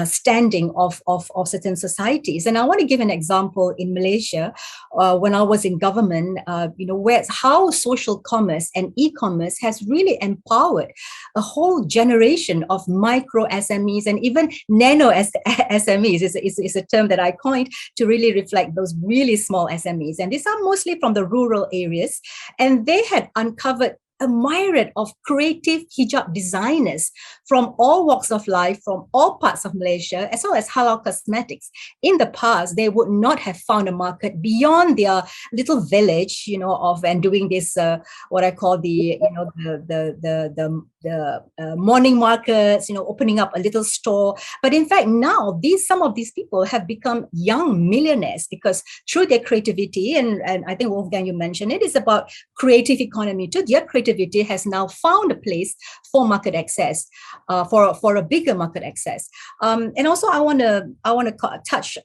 standing of certain societies. And I want to give an example in Malaysia, when I was in government, how social commerce and e-commerce has really empowered a whole generation of micro SMEs and even nano SMEs is a term that I coined to really reflect those really small SMEs. And these are mostly from the rural areas. And they had uncovered a myriad of creative hijab designers from all walks of life, from all parts of Malaysia, as well as halal cosmetics. In the past, they would not have found a market beyond their little village, and doing this, what I call the morning markets, opening up a little store. But in fact, now some of these people have become young millionaires because through their creativity, and I think Wolfgang, you mentioned it is about creative economy too. Their creativity has now found a place for market access, for a bigger market access. And also, I want to touch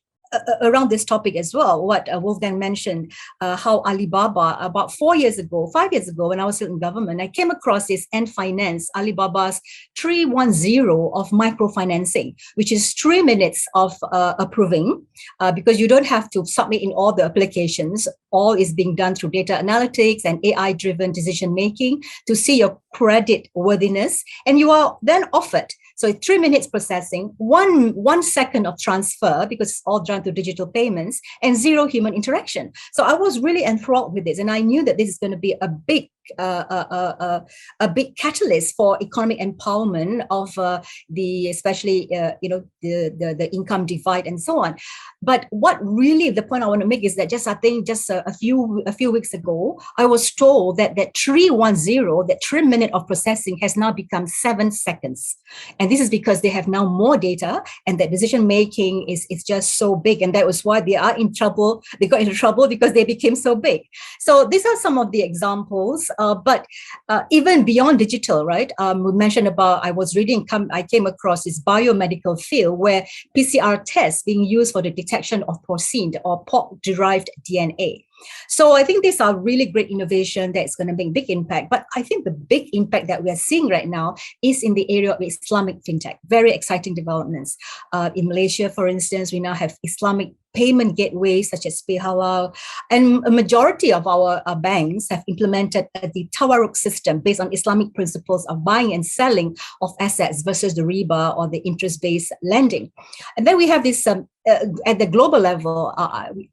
around this topic as well, what Wolfgang mentioned, how Alibaba, about 5 years ago, when I was still in government, I came across this Ant Finance, Alibaba's 310 of microfinancing, which is 3 minutes of approving, because you don't have to submit in all the applications. All is being done through data analytics and AI-driven decision-making to see your credit worthiness, and you are then offered. So 3 minutes processing, 1 second of transfer, because it's all done through digital payments, and 0 human interaction. So I was really enthralled with this, and I knew that this is going to be a big catalyst for economic empowerment of especially the income divide and so on. But what really the point I want to make is that just a few weeks ago, I was told that 310, that 3 minute of processing has now become 7 seconds, and this is because they have now more data, and that decision making is just so big, and that was why they are in trouble. They got into trouble because they became so big. So these are some of the examples. but even beyond digital, right? We mentioned about, I came across this biomedical field where PCR tests being used for the detection of porcine or pork-derived DNA. So I think these are really great innovation that's going to make big impact. But I think the big impact that we are seeing right now is in the area of Islamic fintech. Very exciting developments. In Malaysia, for instance, we now have Islamic payment gateways such as Pay Halal, and a majority of our banks have implemented the Tawarruk system based on Islamic principles of buying and selling of assets versus the riba or the interest-based lending. And then we have this at the global level,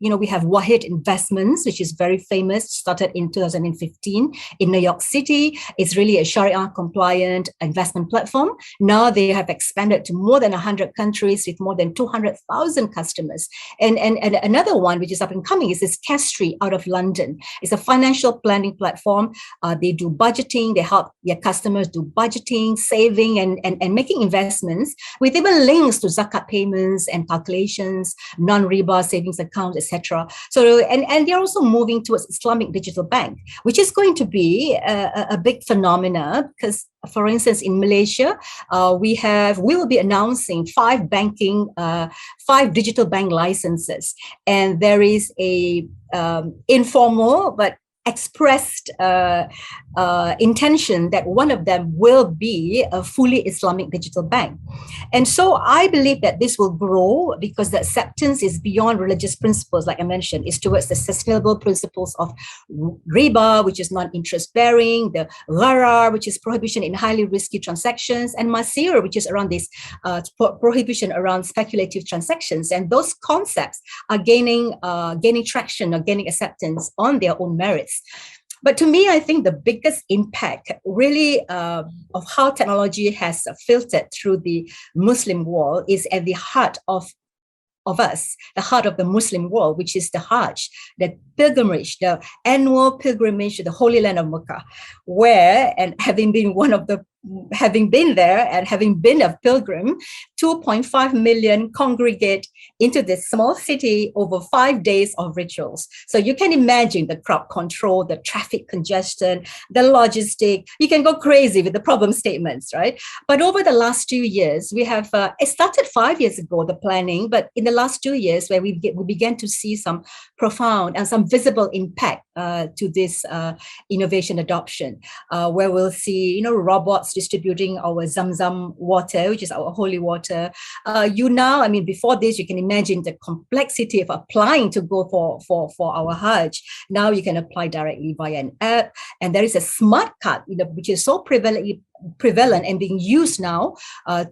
we have Wahid Investments, which is very famous, started in 2015 in New York City. It's really a Sharia-compliant investment platform. Now they have expanded to more than 100 countries with more than 200,000 customers. And another one, which is up and coming, is this Castry out of London. It's a financial planning platform. They do budgeting. They help their customers do budgeting, saving, and making investments with even links to zakat payments and calculations, non-riba savings accounts, etc. So, and they're also moving towards Islamic digital bank, which is going to be a big phenomena because, for instance, in Malaysia, we will be announcing 5 digital bank licenses, and there is a informal but expressed intention that one of them will be a fully Islamic digital bank. And so I believe that this will grow because the acceptance is beyond religious principles, like I mentioned, is towards the sustainable principles of riba, which is non-interest bearing, the gharar, which is prohibition in highly risky transactions, and masir, which is around this prohibition around speculative transactions. And those concepts are gaining traction or gaining acceptance on their own merits. But to me, I think the biggest impact really of how technology has filtered through the Muslim world is at the heart of us, the heart of the Muslim world, which is the Hajj, the pilgrimage, the annual pilgrimage to the Holy Land of Mecca, where, and having been there and having been a pilgrim, 2.5 million congregate into this small city over 5 days of rituals. So you can imagine the crowd control, the traffic congestion, the logistic. You can go crazy with the problem statements, right? But over the last 2 years, we have, it started 5 years ago, the planning, but in the last 2 years where we began to see some profound and some visible impact to this innovation adoption, where we'll see, robots distributing our Zamzam water, which is our holy water. Before this, you can imagine the complexity of applying to go for our Hajj. Now you can apply directly via an app, and there is a smart card, which is so prevalent and being used now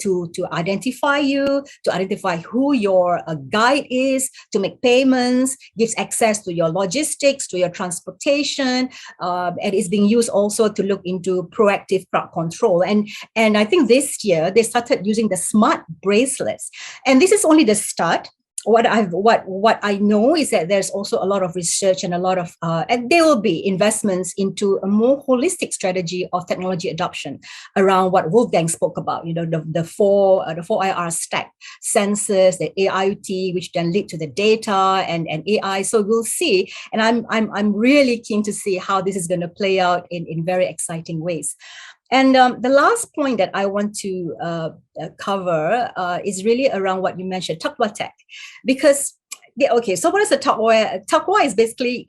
to identify you, to identify who your guide is, to make payments, gives access to your logistics, to your transportation, and is being used also to look into proactive crowd control. And I think this year they started using the smart bracelets, and this is only the start. What I know is that there's also a lot of research and a lot of and there will be investments into a more holistic strategy of technology adoption around what Wolfgang spoke about. The four IR stack: sensors, the AIoT, which then lead to the data and AI. So we'll see, and I'm really keen to see how this is going to play out in very exciting ways. And the last point that I want to cover is really around what you mentioned, taqwa tech, because so what is the taqwa? Taqwa is basically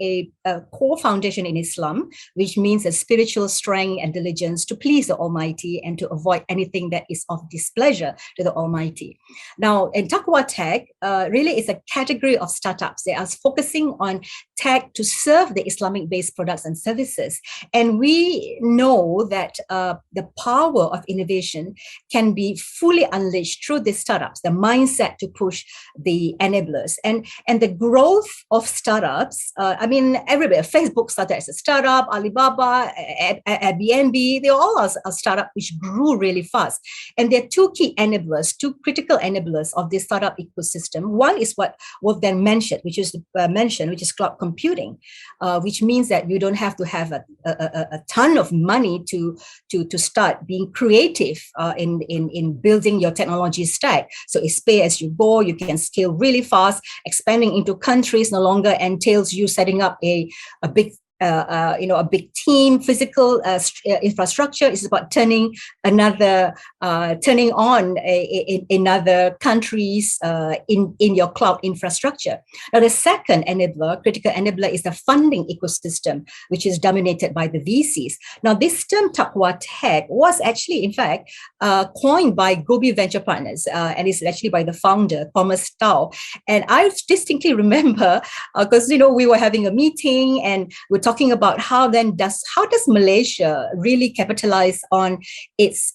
a core foundation in Islam, which means a spiritual strength and diligence to please the Almighty and to avoid anything that is of displeasure to the Almighty. Now, in taqwa tech, really is a category of startups that are focusing on tech to serve the Islamic-based products and services. And we know that the power of innovation can be fully unleashed through these startups, the mindset to push the enablers. And the growth of startups, everybody, Facebook started as a startup, Alibaba, Airbnb, they all are a startup which grew really fast. And there are two key enablers, two critical enablers of this startup ecosystem. One is what Wolfgang mentioned, which is cloud computing, which means that you don't have to have a ton of money to start being creative in building your technology stack. So it's pay as you go, you can scale really fast. Expanding into countries no longer entails you setting up a big a big team, physical infrastructure. It's about turning on another country's in your cloud infrastructure. Now, the second critical enabler, is the funding ecosystem, which is dominated by the VCs. Now, this term Taqwa Tech was actually, in fact, coined by Gobi Venture Partners, and it's actually by the founder, Thomas Tao. And I distinctly remember, because we were having a meeting and we're talking about how does Malaysia really capitalize on its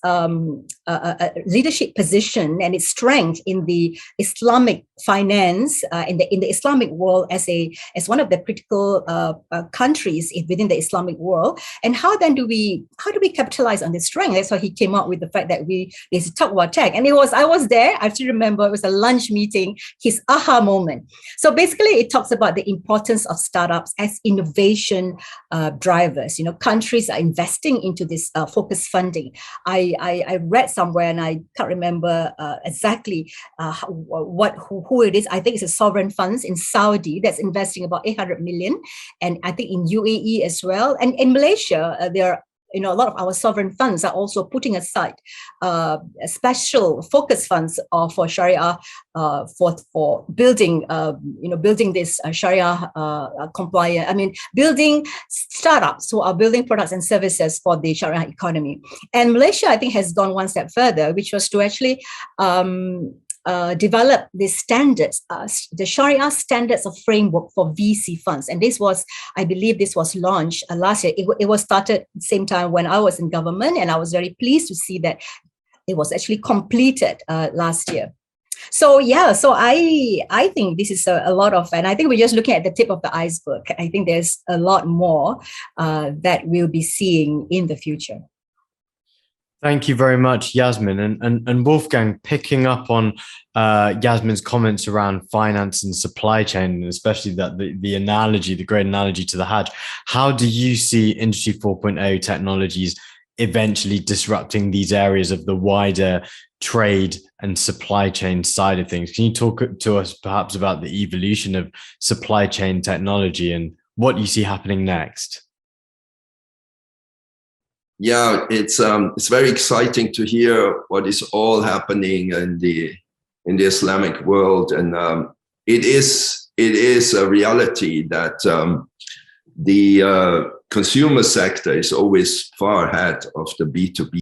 leadership position and its strength in the Islamic finance in the Islamic world as one of the critical countries within the Islamic world, and how do we capitalize on this strength? That's why he came up with the fact that there's Taqwa Tech, and I was there. I still remember it was a lunch meeting. His aha moment. So basically, it talks about the importance of startups as innovation drivers. Countries are investing into this focused funding. I read somewhere, and I can't remember exactly who it is. I think it's a sovereign funds in Saudi that's investing about 800 million, and I think in UAE as well, and in Malaysia there are. A lot of our sovereign funds are also putting aside special focus funds for Sharia, for building, building this Sharia compliant. Building startups who are building products and services for the Sharia economy. And Malaysia, I think, has gone one step further, which was to actually develop the standards, the Sharia standards of framework for VC funds. And I believe this was launched last year. It was started at the same time when I was in government, and I was very pleased to see that it was actually completed last year. So I think this is a lot of, and I think we're just looking at the tip of the iceberg. I think there's a lot more that we'll be seeing in the future. Thank you very much, Yasmin. And Wolfgang, picking up on Yasmin's comments around finance and supply chain, and especially that the great analogy to the Hajj, how do you see Industry 4.0 technologies eventually disrupting these areas of the wider trade and supply chain side of things? Can you talk to us perhaps about the evolution of supply chain technology and what you see happening next? Yeah, it's very exciting to hear what is all happening in the Islamic world, and it is a reality that the consumer sector is always far ahead of the B2B